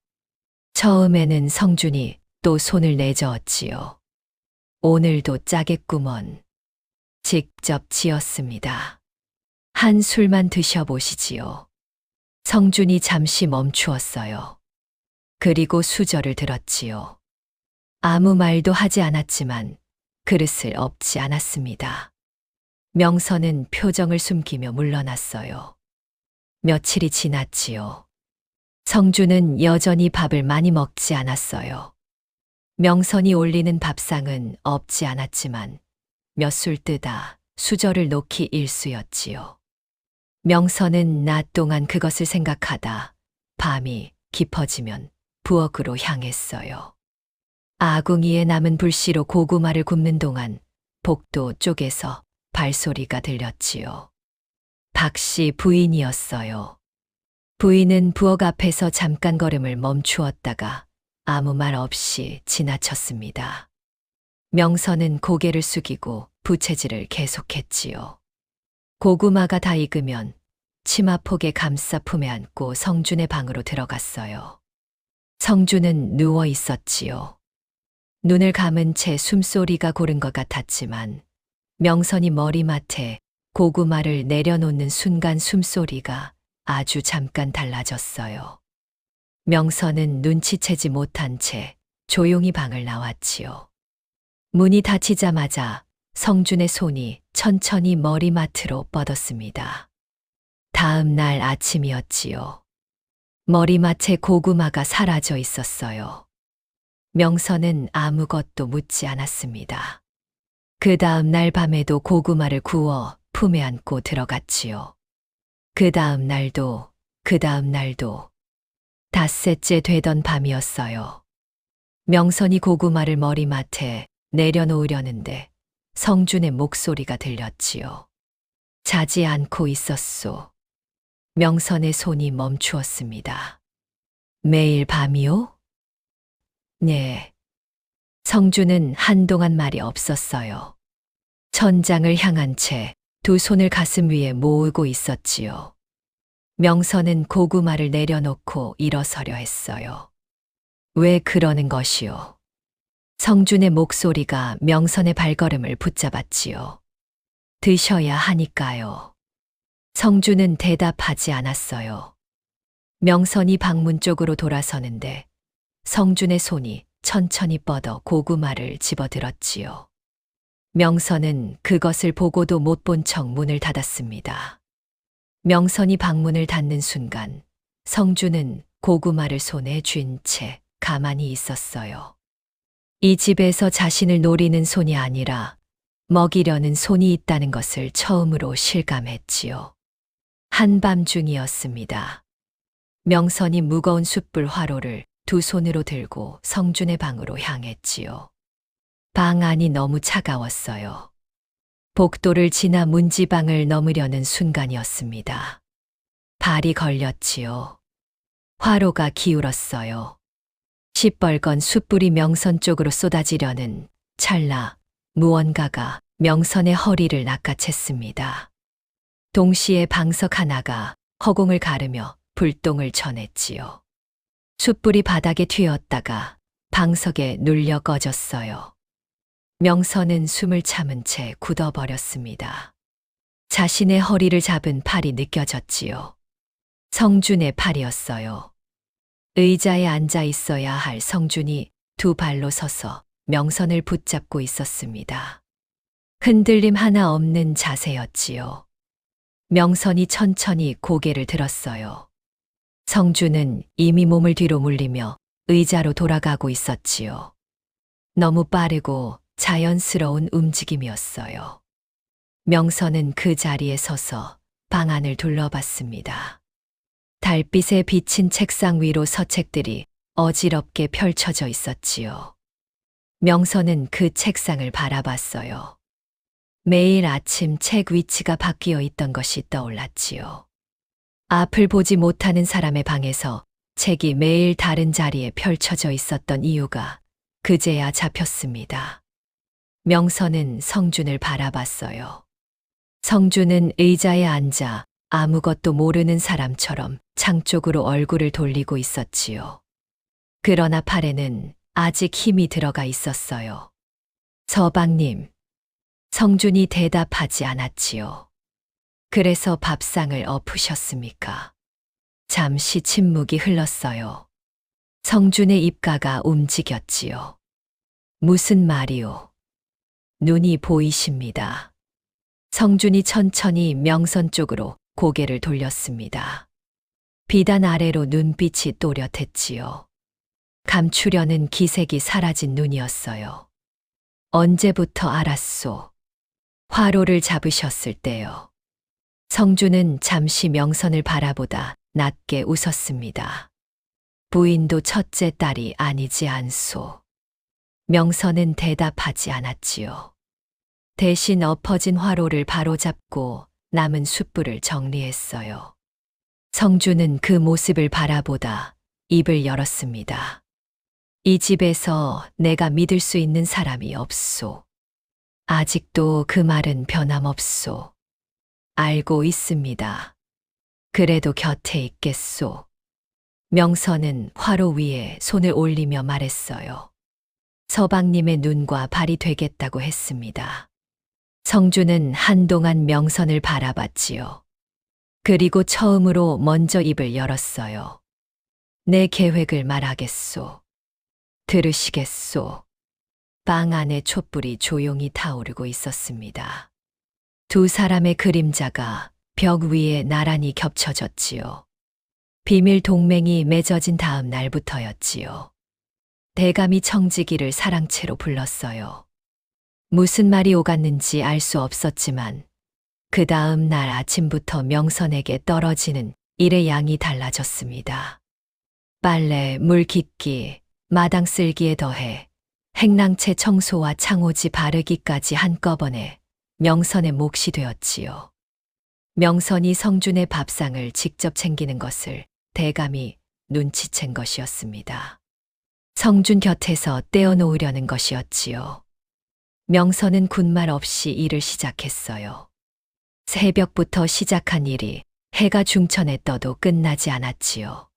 처음에는 성준이 또 손을 내저었지요. 오늘도 짜겠구먼. 직접 지었습니다. 한 술만 드셔보시지요. 성준이 잠시 멈추었어요. 그리고 수저를 들었지요. 아무 말도 하지 않았지만 그릇을 엎지 않았습니다. 명선은 표정을 숨기며 물러났어요. 며칠이 지났지요. 성준은 여전히 밥을 많이 먹지 않았어요. 명선이 올리는 밥상은 없지 않았지만 몇 술 뜨다 수저를 놓기 일쑤였지요. 명선은 낮 동안 그것을 생각하다 밤이 깊어지면 부엌으로 향했어요. 아궁이에 남은 불씨로 고구마를 굽는 동안 복도 쪽에서 발소리가 들렸지요. 박씨 부인이었어요. 부인은 부엌 앞에서 잠깐 걸음을 멈추었다가 아무 말 없이 지나쳤습니다. 명선은 고개를 숙이고 부채질을 계속했지요. 고구마가 다 익으면 치마폭에 감싸 품에 안고 성준의 방으로 들어갔어요. 성준은 누워 있었지요. 눈을 감은 채 숨소리가 고른 것 같았지만 명선이 머리맡에 고구마를 내려놓는 순간 숨소리가 아주 잠깐 달라졌어요. 명선은 눈치채지 못한 채 조용히 방을 나왔지요. 문이 닫히자마자 성준의 손이 천천히 머리맡으로 뻗었습니다. 다음 날 아침이었지요. 머리맡에 고구마가 사라져 있었어요. 명선은 아무것도 묻지 않았습니다. 그 다음 날 밤에도 고구마를 구워 품에 안고 들어갔지요. 그 다음 날도, 그 다음 날도 닷새째 되던 밤이었어요. 명선이 고구마를 머리맡에 내려놓으려는데 성준의 목소리가 들렸지요. 자지 않고 있었소. 명선의 손이 멈추었습니다. 매일 밤이요? 네. 성준은 한동안 말이 없었어요. 천장을 향한 채 두 손을 가슴 위에 모으고 있었지요. 명선은 고구마를 내려놓고 일어서려 했어요. 왜 그러는 것이요? 성준의 목소리가 명선의 발걸음을 붙잡았지요. 드셔야 하니까요. 성준은 대답하지 않았어요. 명선이 방문 쪽으로 돌아서는데 성준의 손이 천천히 뻗어 고구마를 집어들었지요. 명선은 그것을 보고도 못 본 척 문을 닫았습니다. 명선이 방문을 닫는 순간 성준은 고구마를 손에 쥔 채 가만히 있었어요. 이 집에서 자신을 노리는 손이 아니라 먹이려는 손이 있다는 것을 처음으로 실감했지요. 한밤중이었습니다. 명선이 무거운 숯불 화로를 두 손으로 들고 성준의 방으로 향했지요. 방 안이 너무 차가웠어요. 복도를 지나 문지방을 넘으려는 순간이었습니다. 발이 걸렸지요. 화로가 기울었어요. 시뻘건 숯불이 명선 쪽으로 쏟아지려는 찰나 무언가가 명선의 허리를 낚아챘습니다. 동시에 방석 하나가 허공을 가르며 불똥을 쳐냈지요. 숯불이 바닥에 튀었다가 방석에 눌려 꺼졌어요. 명선은 숨을 참은 채 굳어버렸습니다. 자신의 허리를 잡은 팔이 느껴졌지요. 성준의 팔이었어요. 의자에 앉아 있어야 할 성준이 두 발로 서서 명선을 붙잡고 있었습니다. 흔들림 하나 없는 자세였지요. 명선이 천천히 고개를 들었어요. 성준은 이미 몸을 뒤로 물리며 의자로 돌아가고 있었지요. 너무 빠르고 자연스러운 움직임이었어요. 명선은 그 자리에 서서 방 안을 둘러봤습니다. 달빛에 비친 책상 위로 서책들이 어지럽게 펼쳐져 있었지요. 명선은 그 책상을 바라봤어요. 매일 아침 책 위치가 바뀌어 있던 것이 떠올랐지요. 앞을 보지 못하는 사람의 방에서 책이 매일 다른 자리에 펼쳐져 있었던 이유가 그제야 잡혔습니다. 명선은 성준을 바라봤어요. 성준은 의자에 앉아 아무것도 모르는 사람처럼 창 쪽으로 얼굴을 돌리고 있었지요. 그러나 팔에는 아직 힘이 들어가 있었어요. 서방님. 성준이 대답하지 않았지요. 그래서 밥상을 엎으셨습니까? 잠시 침묵이 흘렀어요. 성준의 입가가 움직였지요. 무슨 말이오? 눈이 보이십니다. 성준이 천천히 명선 쪽으로 고개를 돌렸습니다. 비단 아래로 눈빛이 또렷했지요. 감추려는 기색이 사라진 눈이었어요. 언제부터 알았소? 화로를 잡으셨을 때요. 성준은 잠시 명선을 바라보다 낮게 웃었습니다. 부인도 첫째 딸이 아니지 않소. 명선은 대답하지 않았지요. 대신 엎어진 화로를 바로잡고 남은 숯불을 정리했어요. 성준은 그 모습을 바라보다 입을 열었습니다. 이 집에서 내가 믿을 수 있는 사람이 없소. 아직도 그 말은 변함없소. 알고 있습니다. 그래도 곁에 있겠소. 명선은 화로 위에 손을 올리며 말했어요. 서방님의 눈과 발이 되겠다고 했습니다. 성준은 한동안 명선을 바라봤지요. 그리고 처음으로 먼저 입을 열었어요. 내 계획을 말하겠소. 들으시겠소. 방 안에 촛불이 조용히 타오르고 있었습니다. 두 사람의 그림자가 벽 위에 나란히 겹쳐졌지요. 비밀 동맹이 맺어진 다음 날부터였지요. 대감이 청지기를 사랑채로 불렀어요. 무슨 말이 오갔는지 알 수 없었지만 그 다음 날 아침부터 명선에게 떨어지는 일의 양이 달라졌습니다. 빨래, 물 깃기, 마당 쓸기에 더해 행랑채 청소와 창호지 바르기까지 한꺼번에 명선의 몫이 되었지요. 명선이 성준의 밥상을 직접 챙기는 것을 대감이 눈치챈 것이었습니다. 성준 곁에서 떼어놓으려는 것이었지요. 명선은 군말 없이 일을 시작했어요. 새벽부터 시작한 일이 해가 중천에 떠도 끝나지 않았지요.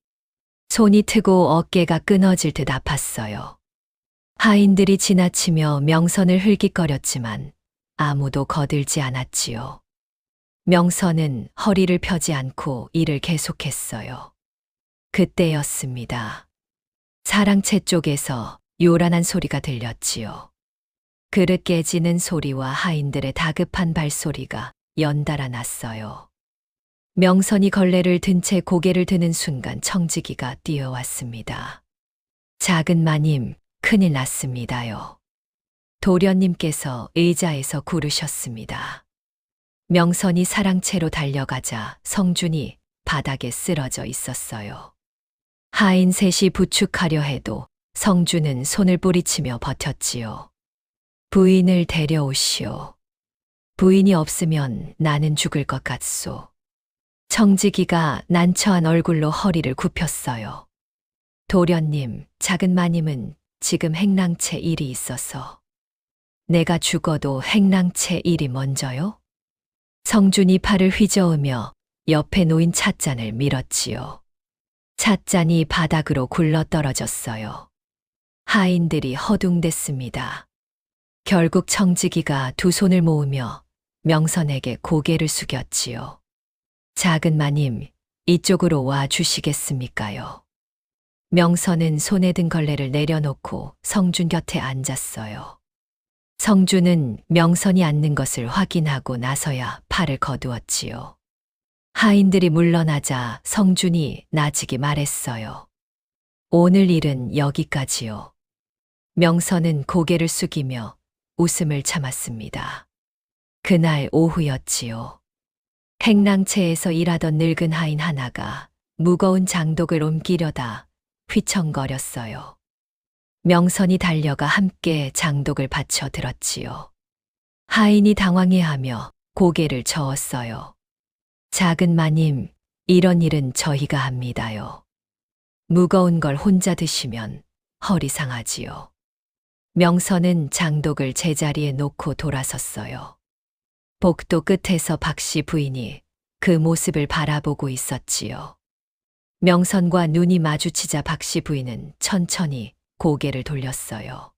손이 트고 어깨가 끊어질 듯 아팠어요. 하인들이 지나치며 명선을 흘깃거렸지만 아무도 거들지 않았지요. 명선은 허리를 펴지 않고 일을 계속했어요. 그때였습니다. 사랑채 쪽에서 요란한 소리가 들렸지요. 그릇 깨지는 소리와 하인들의 다급한 발소리가 연달아 났어요. 명선이 걸레를 든 채 고개를 드는 순간 청지기가 뛰어왔습니다. 작은 마님, 큰일 났습니다요. 도련님께서 의자에서 구르셨습니다. 명선이 사랑채로 달려가자 성준이 바닥에 쓰러져 있었어요. 하인 셋이 부축하려 해도 성준은 손을 뿌리치며 버텼지요. 부인을 데려오시오. 부인이 없으면 나는 죽을 것 같소. 청지기가 난처한 얼굴로 허리를 굽혔어요. 도련님, 작은 마님은 지금 행랑채 일이 있어서. 내가 죽어도 행랑채 일이 먼저요? 성준이 팔을 휘저으며 옆에 놓인 찻잔을 밀었지요. 찻잔이 바닥으로 굴러떨어졌어요. 하인들이 허둥댔습니다. 결국 청지기가 두 손을 모으며 명선에게 고개를 숙였지요. 작은 마님, 이쪽으로 와 주시겠습니까요? 명선은 손에 든 걸레를 내려놓고 성준 곁에 앉았어요. 성준은 명선이 앉는 것을 확인하고 나서야 팔을 거두었지요. 하인들이 물러나자 성준이 나직이 말했어요. 오늘 일은 여기까지요. 명선은 고개를 숙이며 웃음을 참았습니다. 그날 오후였지요. 행랑채에서 일하던 늙은 하인 하나가 무거운 장독을 옮기려다 휘청거렸어요. 명선이 달려가 함께 장독을 받쳐 들었지요. 하인이 당황해하며 고개를 저었어요. 작은 마님, 이런 일은 저희가 합니다요. 무거운 걸 혼자 드시면 허리 상하지요. 명선은 장독을 제자리에 놓고 돌아섰어요. 복도 끝에서 박씨 부인이 그 모습을 바라보고 있었지요. 명선과 눈이 마주치자 박씨 부인은 천천히 고개를 돌렸어요.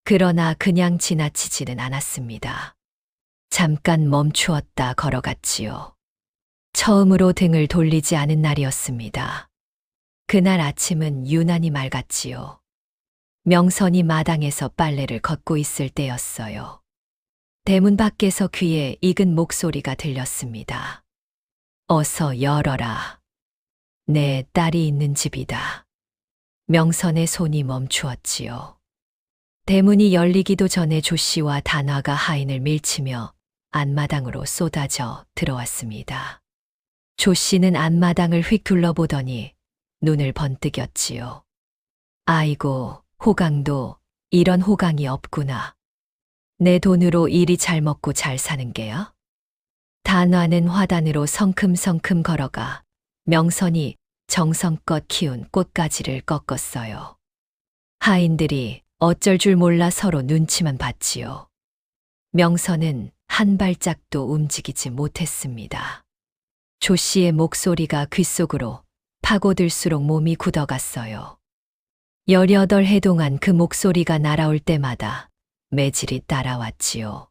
그러나 그냥 지나치지는 않았습니다. 잠깐 멈추었다 걸어갔지요. 처음으로 등을 돌리지 않은 날이었습니다. 그날 아침은 유난히 맑았지요. 명선이 마당에서 빨래를 걷고 있을 때였어요. 대문 밖에서 귀에 익은 목소리가 들렸습니다. 어서 열어라. 내 딸이 있는 집이다. 명선의 손이 멈추었지요. 대문이 열리기도 전에 조씨와 단화가 하인을 밀치며 안마당으로 쏟아져 들어왔습니다. 조씨는 안마당을 휙 둘러보더니 눈을 번뜩였지요. 아이고, 호강도 이런 호강이 없구나. 내 돈으로 이리 잘 먹고 잘 사는 게야? 단화는 화단으로 성큼성큼 걸어가 명선이 정성껏 키운 꽃가지를 꺾었어요. 하인들이 어쩔 줄 몰라 서로 눈치만 봤지요. 명선은 한 발짝도 움직이지 못했습니다. 조씨의 목소리가 귓속으로 파고들수록 몸이 굳어갔어요. 18해 동안 그 목소리가 날아올 때마다 매질이 따라왔지요.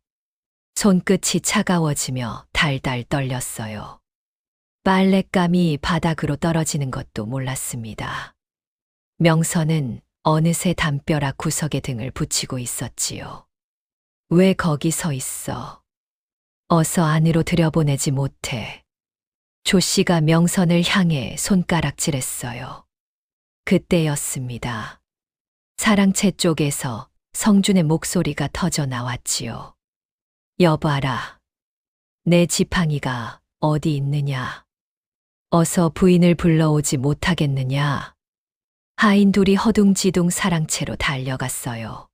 손끝이 차가워지며 달달 떨렸어요. 빨랫감이 바닥으로 떨어지는 것도 몰랐습니다. 명선은 어느새 담벼락 구석에 등을 붙이고 있었지요. 왜 거기 서 있어? 어서 안으로 들여보내지 못해. 조 씨가 명선을 향해 손가락질했어요. 그때였습니다. 사랑채 쪽에서 성준의 목소리가 터져 나왔지요. 여봐라. 내 지팡이가 어디 있느냐? 어서 부인을 불러오지 못하겠느냐? 하인 둘이 허둥지둥 사랑채로 달려갔어요.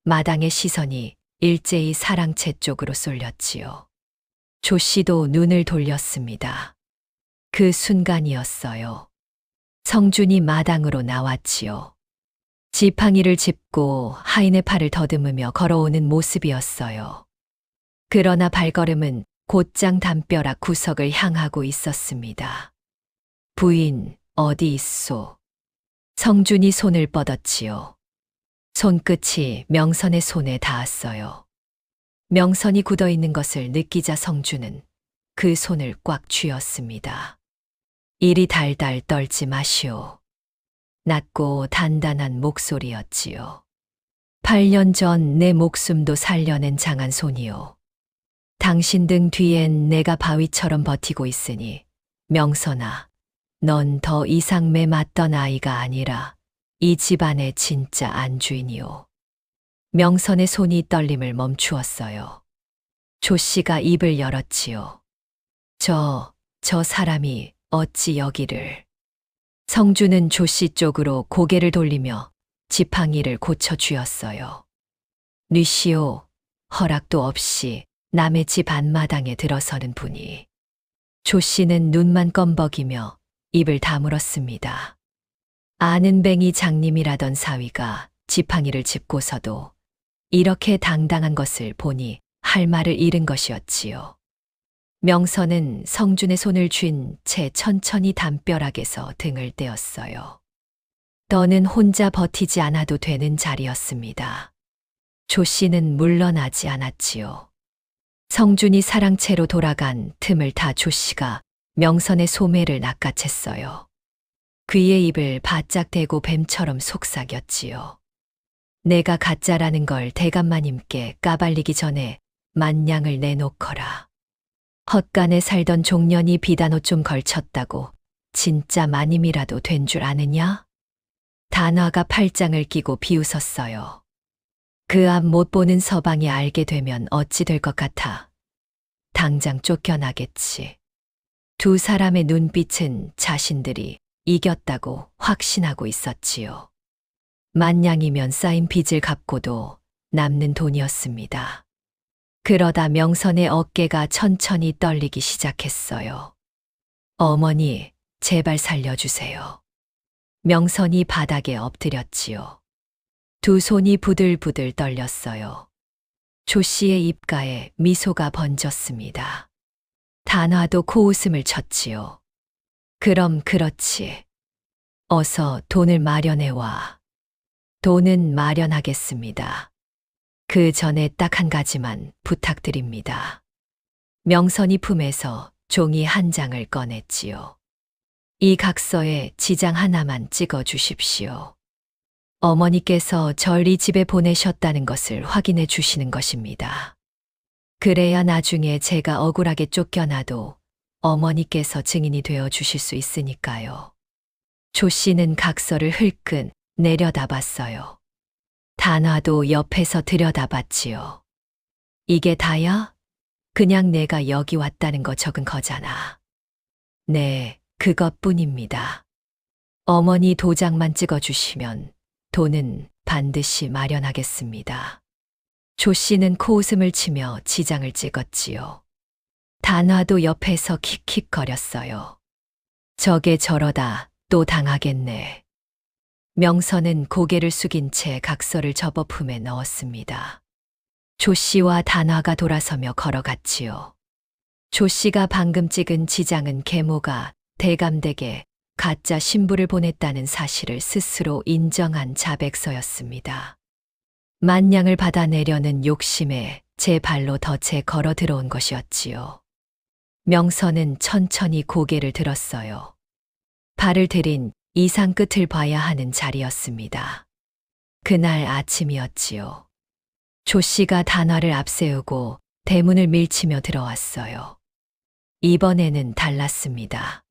마당의 시선이 일제히 사랑채 쪽으로 쏠렸지요. 조 씨도 눈을 돌렸습니다. 그 순간이었어요. 성준이 마당으로 나왔지요. 지팡이를 짚고 하인의 팔을 더듬으며 걸어오는 모습이었어요. 그러나 발걸음은 곧장 담벼락 구석을 향하고 있었습니다. 부인, 어디 있소? 성준이 손을 뻗었지요. 손끝이 명선의 손에 닿았어요. 명선이 굳어 있는 것을 느끼자 성준은 그 손을 꽉 쥐었습니다. 이리 달달 떨지 마시오. 낮고 단단한 목소리였지요. 8년 전 내 목숨도 살려낸 장한 손이요. 당신 등 뒤엔 내가 바위처럼 버티고 있으니 명선아, 넌 더 이상 매 맞던 아이가 아니라 이 집안의 진짜 안주인이오. 명선의 손이 떨림을 멈추었어요. 조 씨가 입을 열었지요. 저 사람이 어찌 여기를. 성준은 조 씨 쪽으로 고개를 돌리며 지팡이를 고쳐 쥐었어요. 뉘시오. 허락도 없이 남의 집 안마당에 들어서는 분이. 조 씨는 눈만 껌벅이며 입을 다물었습니다. 아는 뱅이 장님이라던 사위가 지팡이를 짚고서도 이렇게 당당한 것을 보니 할 말을 잃은 것이었지요. 명선은 성준의 손을 쥔 채 천천히 담벼락에서 등을 떼었어요. 너는 혼자 버티지 않아도 되는 자리였습니다. 조 씨는 물러나지 않았지요. 성준이 사랑채로 돌아간 틈을 타 조 씨가 명선의 소매를 낚아챘어요. 귀에 입을 바짝 대고 뱀처럼 속삭였지요. 내가 가짜라는 걸 대감마님께 까발리기 전에 만냥을 내놓거라. 헛간에 살던 종년이 비단옷 좀 걸쳤다고 진짜 마님이라도 된 줄 아느냐? 단화가 팔짱을 끼고 비웃었어요. 그 앞 못 보는 서방이 알게 되면 어찌 될 것 같아. 당장 쫓겨나겠지. 두 사람의 눈빛은 자신들이 이겼다고 확신하고 있었지요. 만냥이면 쌓인 빚을 갚고도 남는 돈이었습니다. 그러다 명선의 어깨가 천천히 떨리기 시작했어요. 어머니, 제발 살려주세요. 명선이 바닥에 엎드렸지요. 두 손이 부들부들 떨렸어요. 조 씨의 입가에 미소가 번졌습니다. 단화도 코웃음을 쳤지요. 그럼 그렇지. 어서 돈을 마련해와. 돈은 마련하겠습니다. 그 전에 딱 한 가지만 부탁드립니다. 명선이 품에서 종이 한 장을 꺼냈지요. 이 각서에 지장 하나만 찍어 주십시오. 어머니께서 절 이 집에 보내셨다는 것을 확인해 주시는 것입니다. 그래야 나중에 제가 억울하게 쫓겨나도 어머니께서 증인이 되어 주실 수 있으니까요. 조 씨는 각서를 흘끗 내려다봤어요. 단화도 옆에서 들여다봤지요. 이게 다야? 그냥 내가 여기 왔다는 거 적은 거잖아. 네, 그것뿐입니다. 어머니 도장만 찍어주시면 돈은 반드시 마련하겠습니다. 조 씨는 코웃음을 치며 지장을 찍었지요. 단화도 옆에서 킥킥거렸어요. 저게 저러다 또 당하겠네. 명선은 고개를 숙인 채 각서를 접어 품에 넣었습니다. 조 씨와 단화가 돌아서며 걸어갔지요. 조 씨가 방금 찍은 지장은 계모가 대감댁에 가짜 신부를 보냈다는 사실을 스스로 인정한 자백서였습니다. 만냥을 받아내려는 욕심에 제 발로 덫에 걸어 들어온 것이었지요. 명선은 천천히 고개를 들었어요. 발을 들인 이상 끝을 봐야 하는 자리였습니다. 그날 아침이었지요. 조 씨가 단화를 앞세우고 대문을 밀치며 들어왔어요. 이번에는 달랐습니다.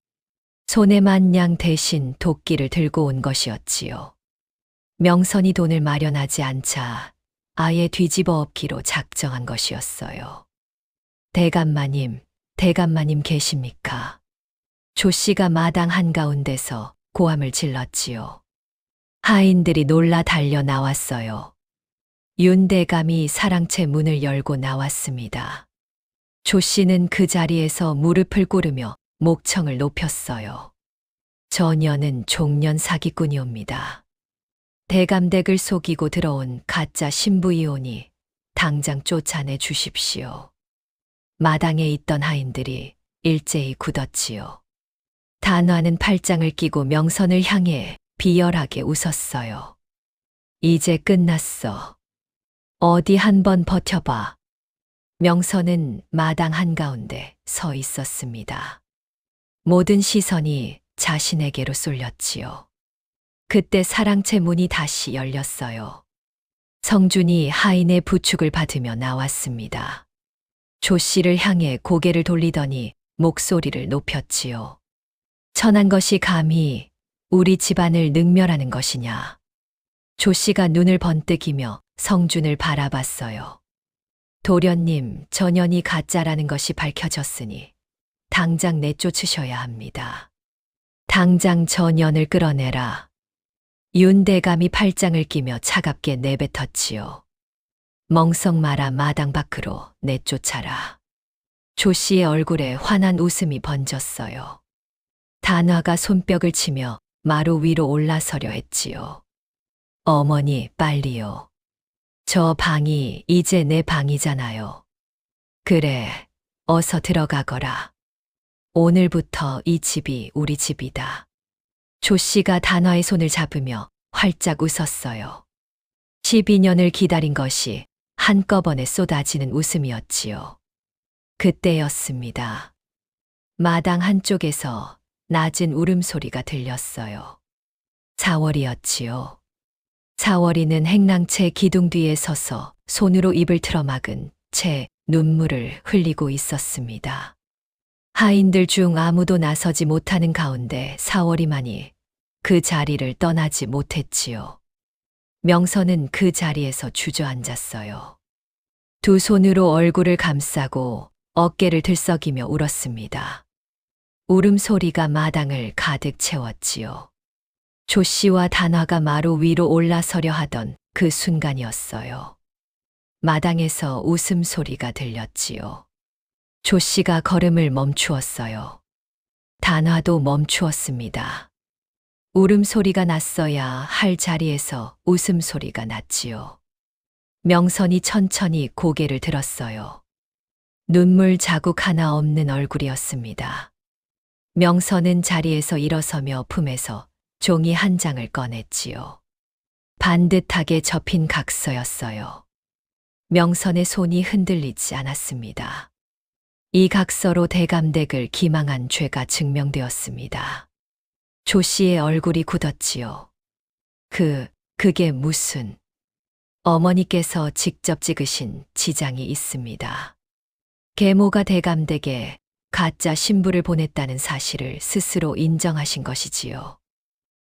손에 만냥 대신 도끼를 들고 온 것이었지요. 명선이 돈을 마련하지 않자 아예 뒤집어 엎기로 작정한 것이었어요. 대감마님, 대감마님 계십니까? 조 씨가 마당 한가운데서 고함을 질렀지요. 하인들이 놀라 달려 나왔어요. 윤 대감이 사랑채 문을 열고 나왔습니다. 조 씨는 그 자리에서 무릎을 꿇으며 목청을 높였어요. 저녀는 종년 사기꾼이옵니다. 대감댁을 속이고 들어온 가짜 신부이오니 당장 쫓아내 주십시오. 마당에 있던 하인들이 일제히 굳었지요. 단화는 팔짱을 끼고 명선을 향해 비열하게 웃었어요. 이제 끝났어. 어디 한번 버텨봐. 명선은 마당 한가운데 서 있었습니다. 모든 시선이 자신에게로 쏠렸지요. 그때 사랑채 문이 다시 열렸어요. 성준이 하인의 부축을 받으며 나왔습니다. 조 씨를 향해 고개를 돌리더니 목소리를 높였지요. 천한 것이 감히 우리 집안을 능멸하는 것이냐. 조 씨가 눈을 번뜩이며 성준을 바라봤어요. 도련님, 전연이 가짜라는 것이 밝혀졌으니 당장 내쫓으셔야 합니다. 당장 전연을 끌어내라. 윤 대감이 팔짱을 끼며 차갑게 내뱉었지요. 멍석 마라 마당 밖으로 내쫓아라. 조 씨의 얼굴에 환한 웃음이 번졌어요. 단화가 손뼉을 치며 마루 위로 올라서려 했지요. 어머니, 빨리요. 저 방이 이제 내 방이잖아요. 그래, 어서 들어가거라. 오늘부터 이 집이 우리 집이다. 조 씨가 단화의 손을 잡으며 활짝 웃었어요. 12년을 기다린 것이 한꺼번에 쏟아지는 웃음이었지요. 그때였습니다. 마당 한쪽에서 낮은 울음소리가 들렸어요. 사월이었지요. 사월이는 행랑채 기둥 뒤에 서서 손으로 입을 틀어막은 채 눈물을 흘리고 있었습니다. 하인들 중 아무도 나서지 못하는 가운데 사월이만이 그 자리를 떠나지 못했지요. 명선은 그 자리에서 주저앉았어요. 두 손으로 얼굴을 감싸고 어깨를 들썩이며 울었습니다. 울음소리가 마당을 가득 채웠지요. 조 씨와 단화가 마루 위로 올라서려 하던 그 순간이었어요. 마당에서 웃음소리가 들렸지요. 조 씨가 걸음을 멈추었어요. 단화도 멈추었습니다. 울음소리가 났어야 할 자리에서 웃음소리가 났지요. 명선이 천천히 고개를 들었어요. 눈물 자국 하나 없는 얼굴이었습니다. 명선은 자리에서 일어서며 품에서 종이 한 장을 꺼냈지요. 반듯하게 접힌 각서였어요. 명선의 손이 흔들리지 않았습니다. 이 각서로 대감댁을 기망한 죄가 증명되었습니다. 조 씨의 얼굴이 굳었지요. 그게 무슨... 어머니께서 직접 찍으신 지장이 있습니다. 계모가 대감댁에 가짜 신부를 보냈다는 사실을 스스로 인정하신 것이지요.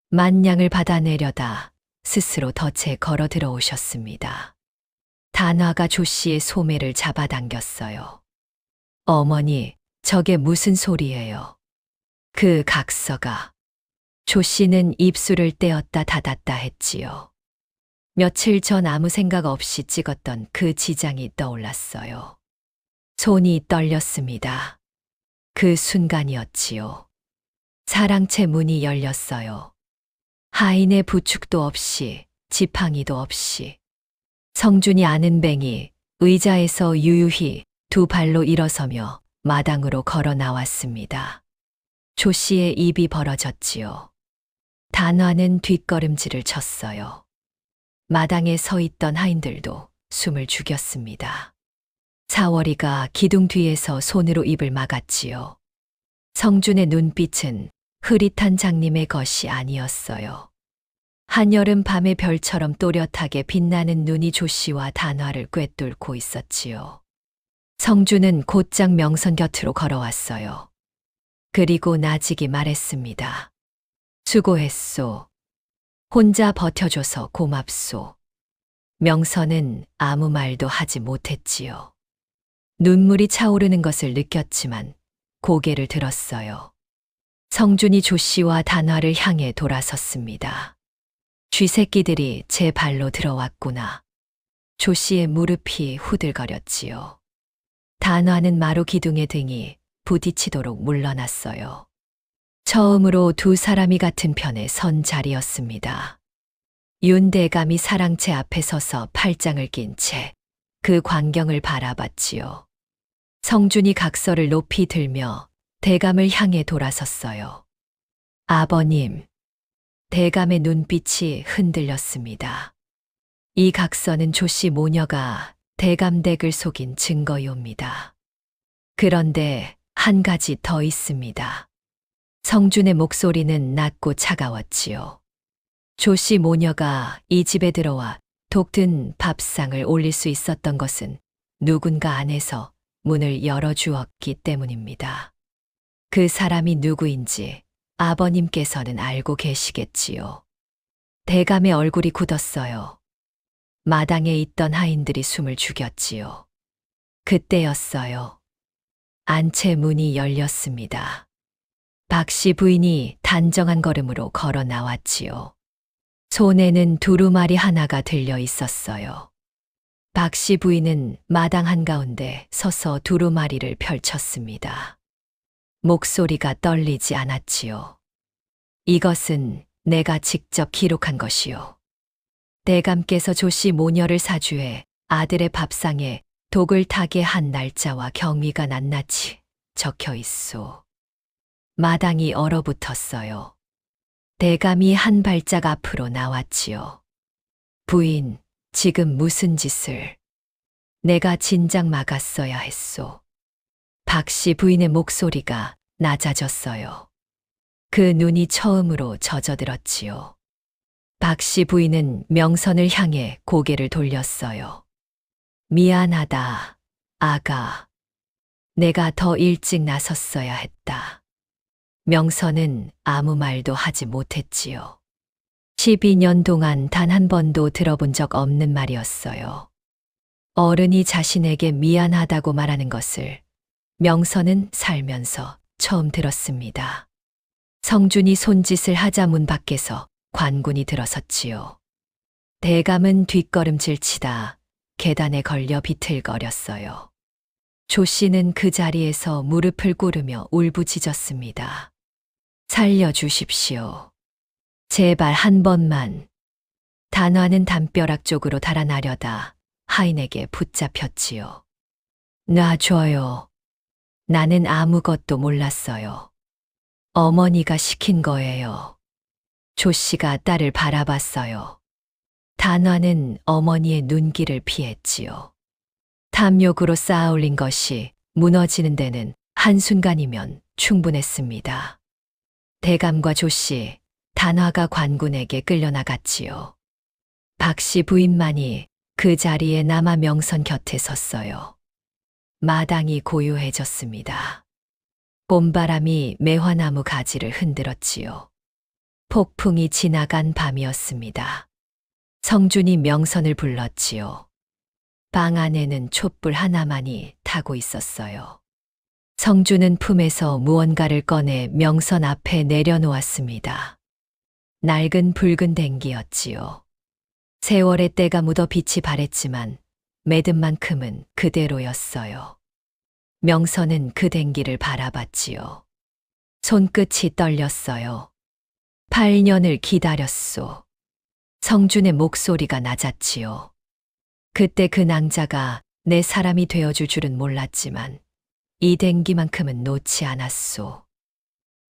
만냥을 받아내려다 스스로 덫에 걸어 들어오셨습니다. 단화가 조 씨의 소매를 잡아당겼어요. 어머니, 저게 무슨 소리예요? 그 각서가... 조 씨는 입술을 떼었다 닫았다 했지요. 며칠 전 아무 생각 없이 찍었던 그 지장이 떠올랐어요. 손이 떨렸습니다. 그 순간이었지요. 사랑채 문이 열렸어요. 하인의 부축도 없이, 지팡이도 없이. 성준이 아는 뱅이 의자에서 유유히 두 발로 일어서며 마당으로 걸어 나왔습니다. 조 씨의 입이 벌어졌지요. 단화는 뒷걸음질을 쳤어요. 마당에 서 있던 하인들도 숨을 죽였습니다. 사월이가 기둥 뒤에서 손으로 입을 막았지요. 성준의 눈빛은 흐릿한 장님의 것이 아니었어요. 한여름 밤의 별처럼 또렷하게 빛나는 눈이 조씨와 단화를 꿰뚫고 있었지요. 성주는 곧장 명선 곁으로 걸어왔어요. 그리고 나직이 말했습니다. 수고했소. 혼자 버텨줘서 고맙소. 명선은 아무 말도 하지 못했지요. 눈물이 차오르는 것을 느꼈지만 고개를 들었어요. 성준이 조씨와 단화를 향해 돌아섰습니다. 쥐새끼들이 제 발로 들어왔구나. 조씨의 무릎이 후들거렸지요. 단화는 마루 기둥의 등이 부딪히도록 물러났어요. 처음으로 두 사람이 같은 편에 선 자리였습니다. 윤대감이 사랑채 앞에 서서 팔짱을 낀 채 그 광경을 바라봤지요. 성준이 각서를 높이 들며 대감을 향해 돌아섰어요. 아버님. 대감의 눈빛이 흔들렸습니다. 이 각서는 조씨 모녀가 대감 댁을 속인 증거요입니다. 그런데 한 가지 더 있습니다. 성준의 목소리는 낮고 차가웠지요. 조씨 모녀가 이 집에 들어와 독든 밥상을 올릴 수 있었던 것은 누군가 안에서 문을 열어주었기 때문입니다. 그 사람이 누구인지 아버님께서는 알고 계시겠지요. 대감의 얼굴이 굳었어요. 마당에 있던 하인들이 숨을 죽였지요. 그때였어요. 안채 문이 열렸습니다. 박씨 부인이 단정한 걸음으로 걸어 나왔지요. 손에는 두루마리 하나가 들려 있었어요. 박씨 부인은 마당 한가운데 서서 두루마리를 펼쳤습니다. 목소리가 떨리지 않았지요. 이것은 내가 직접 기록한 것이요. 대감께서 조씨 모녀를 사주해 아들의 밥상에 독을 타게 한 날짜와 경위가 낱낱이 적혀 있소. 마당이 얼어붙었어요. 대감이 한 발짝 앞으로 나왔지요. 부인, 지금 무슨 짓을? 내가 진작 막았어야 했소. 박씨 부인의 목소리가 낮아졌어요. 그 눈이 처음으로 젖어들었지요. 박씨 부인은 명선을 향해 고개를 돌렸어요. 미안하다, 아가. 내가 더 일찍 나섰어야 했다. 명선은 아무 말도 하지 못했지요. 12년 동안 단 한 번도 들어본 적 없는 말이었어요. 어른이 자신에게 미안하다고 말하는 것을 명선은 살면서 처음 들었습니다. 성준이 손짓을 하자 문 밖에서 관군이 들어섰지요. 대감은 뒷걸음질 치다 계단에 걸려 비틀거렸어요. 조 씨는 그 자리에서 무릎을 꿇으며 울부짖었습니다. 살려주십시오. 제발 한 번만. 단화는 담벼락 쪽으로 달아나려다 하인에게 붙잡혔지요. 놔줘요. 나는 아무것도 몰랐어요. 어머니가 시킨 거예요. 조 씨가 딸을 바라봤어요. 단화는 어머니의 눈길을 피했지요. 탐욕으로 쌓아올린 것이 무너지는 데는 한순간이면 충분했습니다. 대감과 조씨, 단화가 관군에게 끌려나갔지요. 박씨 부인만이 그 자리에 남아 명선 곁에 섰어요. 마당이 고요해졌습니다. 봄바람이 매화나무 가지를 흔들었지요. 폭풍이 지나간 밤이었습니다. 성준이 명선을 불렀지요. 방 안에는 촛불 하나만이 타고 있었어요. 성준은 품에서 무언가를 꺼내 명선 앞에 내려놓았습니다. 낡은 붉은 댕기였지요. 세월의 때가 묻어 빛이 바랬지만 매듭 만큼은 그대로였어요. 명선은 그 댕기를 바라봤지요. 손끝이 떨렸어요. 8년을 기다렸소. 성준의 목소리가 낮았지요. 그때 그 낭자가 내 사람이 되어줄 줄은 몰랐지만 이 댕기만큼은 놓지 않았소.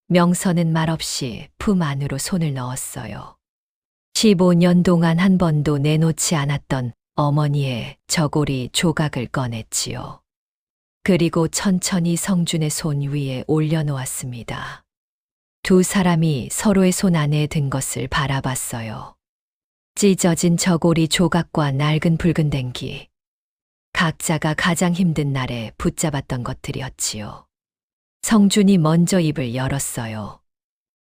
명선은 말없이 품 안으로 손을 넣었어요. 15년 동안 한 번도 내놓지 않았던 어머니의 저고리 조각을 꺼냈지요. 그리고 천천히 성준의 손 위에 올려놓았습니다. 두 사람이 서로의 손 안에 든 것을 바라봤어요. 찢어진 저고리 조각과 낡은 붉은 댕기. 각자가 가장 힘든 날에 붙잡았던 것들이었지요. 성준이 먼저 입을 열었어요.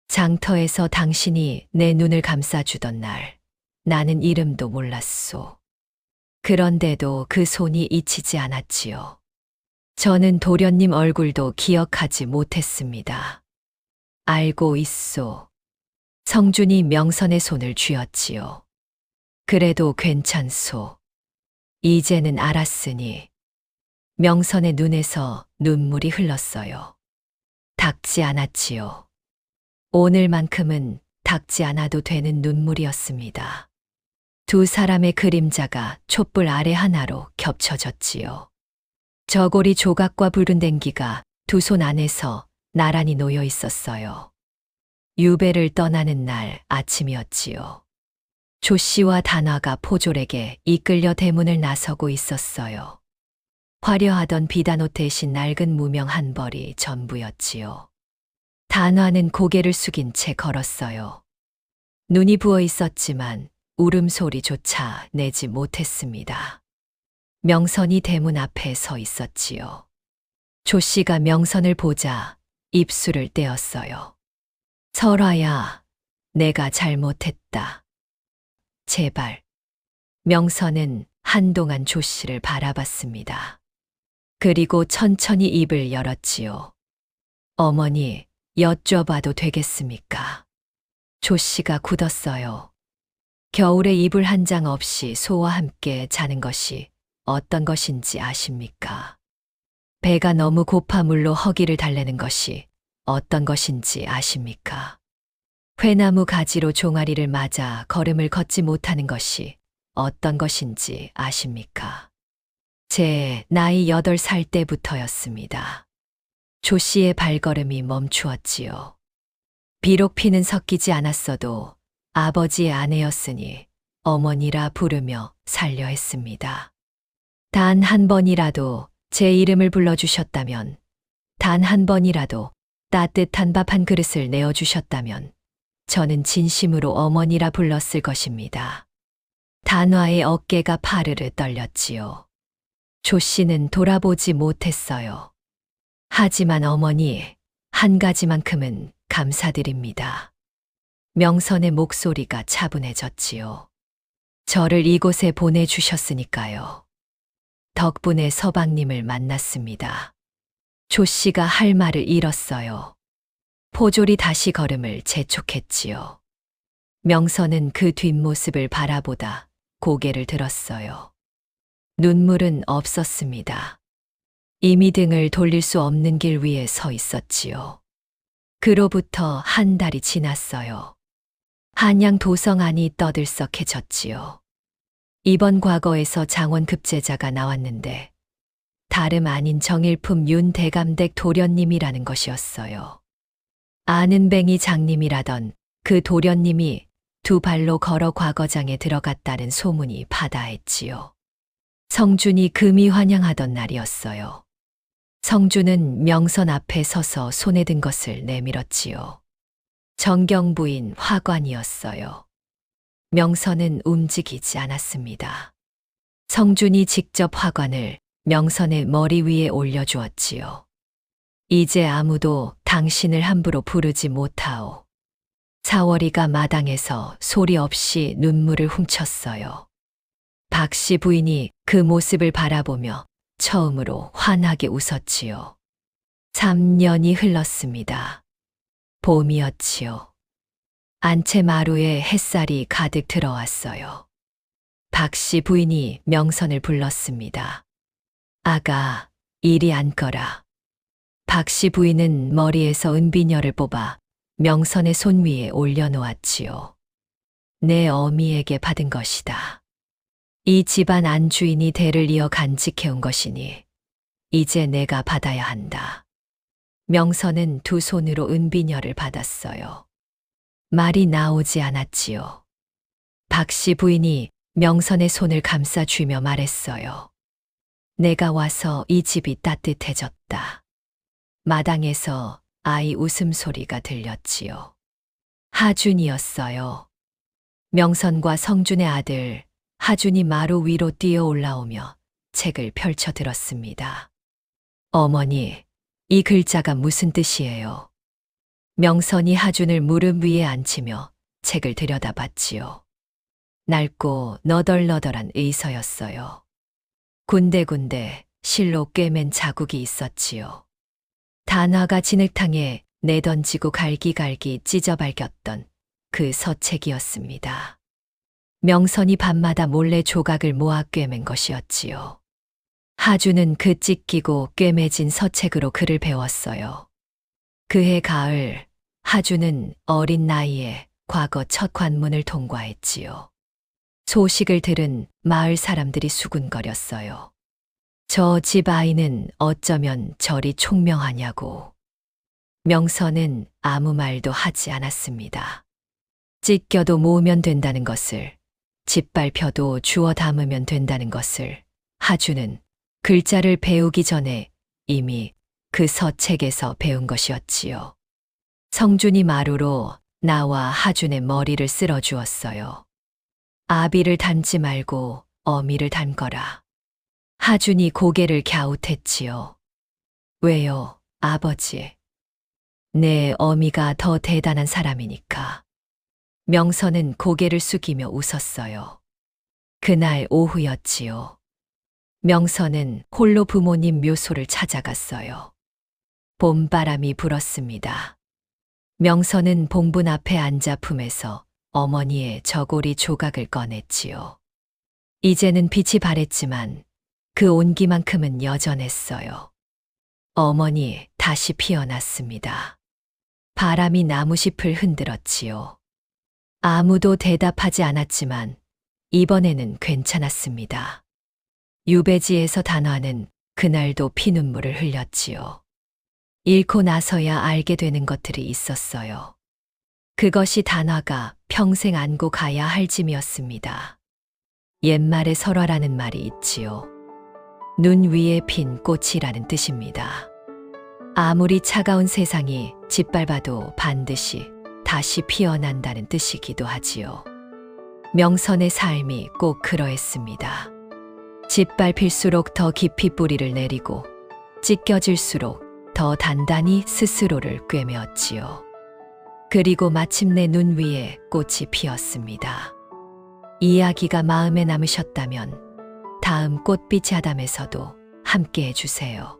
장터에서 당신이 내 눈을 감싸주던 날, 나는 이름도 몰랐소. 그런데도 그 손이 잊히지 않았지요. 저는 도련님 얼굴도 기억하지 못했습니다. 알고 있소. 성준이 명선의 손을 쥐었지요. 그래도 괜찮소. 이제는 알았으니. 명선의 눈에서 눈물이 흘렀어요. 닦지 않았지요. 오늘만큼은 닦지 않아도 되는 눈물이었습니다. 두 사람의 그림자가 촛불 아래 하나로 겹쳐졌지요. 저고리 조각과 붉은 댕기가 두 손 안에서 나란히 놓여 있었어요. 유배를 떠나는 날 아침이었지요. 조 씨와 단화가 포졸에게 이끌려 대문을 나서고 있었어요. 화려하던 비단옷 대신 낡은 무명 한 벌이 전부였지요. 단화는 고개를 숙인 채 걸었어요. 눈이 부어 있었지만 울음소리조차 내지 못했습니다. 명선이 대문 앞에 서 있었지요. 조 씨가 명선을 보자 입술을 떼었어요. 설화야, 내가 잘못했다. 제발. 명선은 한동안 조 씨를 바라봤습니다. 그리고 천천히 입을 열었지요. 어머니, 여쭤봐도 되겠습니까? 조 씨가 굳었어요. 겨울에 이불 한 장 없이 소와 함께 자는 것이 어떤 것인지 아십니까? 배가 너무 고파 물로 허기를 달래는 것이 어떤 것인지 아십니까? 회나무 가지로 종아리를 맞아 걸음을 걷지 못하는 것이 어떤 것인지 아십니까? 제 나이 8살 때부터였습니다. 조 씨의 발걸음이 멈추었지요. 비록 피는 섞이지 않았어도 아버지의 아내였으니 어머니라 부르며 살려 했습니다. 단 한 번이라도 제 이름을 불러주셨다면, 단 한 번이라도 따뜻한 밥 한 그릇을 내어주셨다면 저는 진심으로 어머니라 불렀을 것입니다. 단화의 어깨가 파르르 떨렸지요. 조 씨는 돌아보지 못했어요. 하지만 어머니, 한 가지만큼은 감사드립니다. 명선의 목소리가 차분해졌지요. 저를 이곳에 보내주셨으니까요. 덕분에 서방님을 만났습니다. 조 씨가 할 말을 잃었어요. 포졸이 다시 걸음을 재촉했지요. 명선은 그 뒷모습을 바라보다 고개를 들었어요. 눈물은 없었습니다. 이미 등을 돌릴 수 없는 길 위에 서 있었지요. 그로부터 한 달이 지났어요. 한양 도성 안이 떠들썩해졌지요. 이번 과거에서 장원 급제자가 나왔는데 다름 아닌 정일품 윤 대감댁 도련님이라는 것이었어요. 아는 뱅이 장님이라던 그 도련님이 두 발로 걸어 과거장에 들어갔다는 소문이 바다했지요. 성준이 금이 환영하던 날이었어요. 성준은 명선 앞에 서서 손에 든 것을 내밀었지요. 정경부인 화관이었어요. 명선은 움직이지 않았습니다. 성준이 직접 화관을 명선의 머리 위에 올려주었지요. 이제 아무도 당신을 함부로 부르지 못하오. 사월이가 마당에서 소리 없이 눈물을 훔쳤어요. 박씨 부인이 그 모습을 바라보며 처음으로 환하게 웃었지요. 3년이 흘렀습니다. 봄이었지요. 안채마루에 햇살이 가득 들어왔어요. 박씨 부인이 명선을 불렀습니다. 아가, 이리 앉거라. 박씨 부인은 머리에서 은비녀를 뽑아 명선의 손 위에 올려놓았지요. 내 어미에게 받은 것이다. 이 집안 안주인이 대를 이어 간직해온 것이니 이제 내가 받아야 한다. 명선은 두 손으로 은비녀를 받았어요. 말이 나오지 않았지요. 박씨 부인이 명선의 손을 감싸주며 말했어요. 내가 와서 이 집이 따뜻해졌다. 마당에서 아이 웃음소리가 들렸지요. 하준이었어요. 명선과 성준의 아들 하준이 마루 위로 뛰어 올라오며 책을 펼쳐 들었습니다. 어머니, 이 글자가 무슨 뜻이에요? 명선이 하준을 무릎 위에 앉히며 책을 들여다봤지요. 낡고 너덜너덜한 의서였어요. 군데군데 실로 꿰맨 자국이 있었지요. 단화가 진흙탕에 내던지고 갈기갈기 찢어 밝혔던 그 서책이었습니다. 명선이 밤마다 몰래 조각을 모아 꿰맨 것이었지요. 하준은 그 찢기고 꿰매진 서책으로 글을 배웠어요. 그해 가을, 하준은 어린 나이에 과거 첫 관문을 통과했지요. 소식을 들은 마을 사람들이 수군거렸어요. 저 집 아이는 어쩌면 저리 총명하냐고. 명선은 아무 말도 하지 않았습니다. 찢겨도 모으면 된다는 것을, 짓밟혀도 주워 담으면 된다는 것을 하준은 글자를 배우기 전에 이미 그 서책에서 배운 것이었지요. 성준이 마루로 나와 하준의 머리를 쓸어 주었어요. 아비를 닮지 말고 어미를 닮거라. 하준이 고개를 갸웃했지요. 왜요, 아버지? 내 어미가 더 대단한 사람이니까. 명선은 고개를 숙이며 웃었어요. 그날 오후였지요. 명선은 홀로 부모님 묘소를 찾아갔어요. 봄바람이 불었습니다. 명선은 봉분 앞에 앉아 품에서 어머니의 저고리 조각을 꺼냈지요. 이제는 빛이 바랬지만 그 온기만큼은 여전했어요. 어머니 다시 피어났습니다. 바람이 나무잎을 흔들었지요. 아무도 대답하지 않았지만 이번에는 괜찮았습니다. 유배지에서 단화는 그날도 피눈물을 흘렸지요. 잃고 나서야 알게 되는 것들이 있었어요. 그것이 단화가 평생 안고 가야 할 짐이었습니다. 옛말에 설화라는 말이 있지요. 눈 위에 핀 꽃이라는 뜻입니다. 아무리 차가운 세상이 짓밟아도 반드시 다시 피어난다는 뜻이기도 하지요. 명선의 삶이 꼭 그러했습니다. 짓밟힐수록 더 깊이 뿌리를 내리고 찢겨질수록 더 단단히 스스로를 꿰매었지요. 그리고 마침내 눈 위에 꽃이 피었습니다. 이야기가 마음에 남으셨다면 다음 꽃빛 야담에서도 함께 해주세요.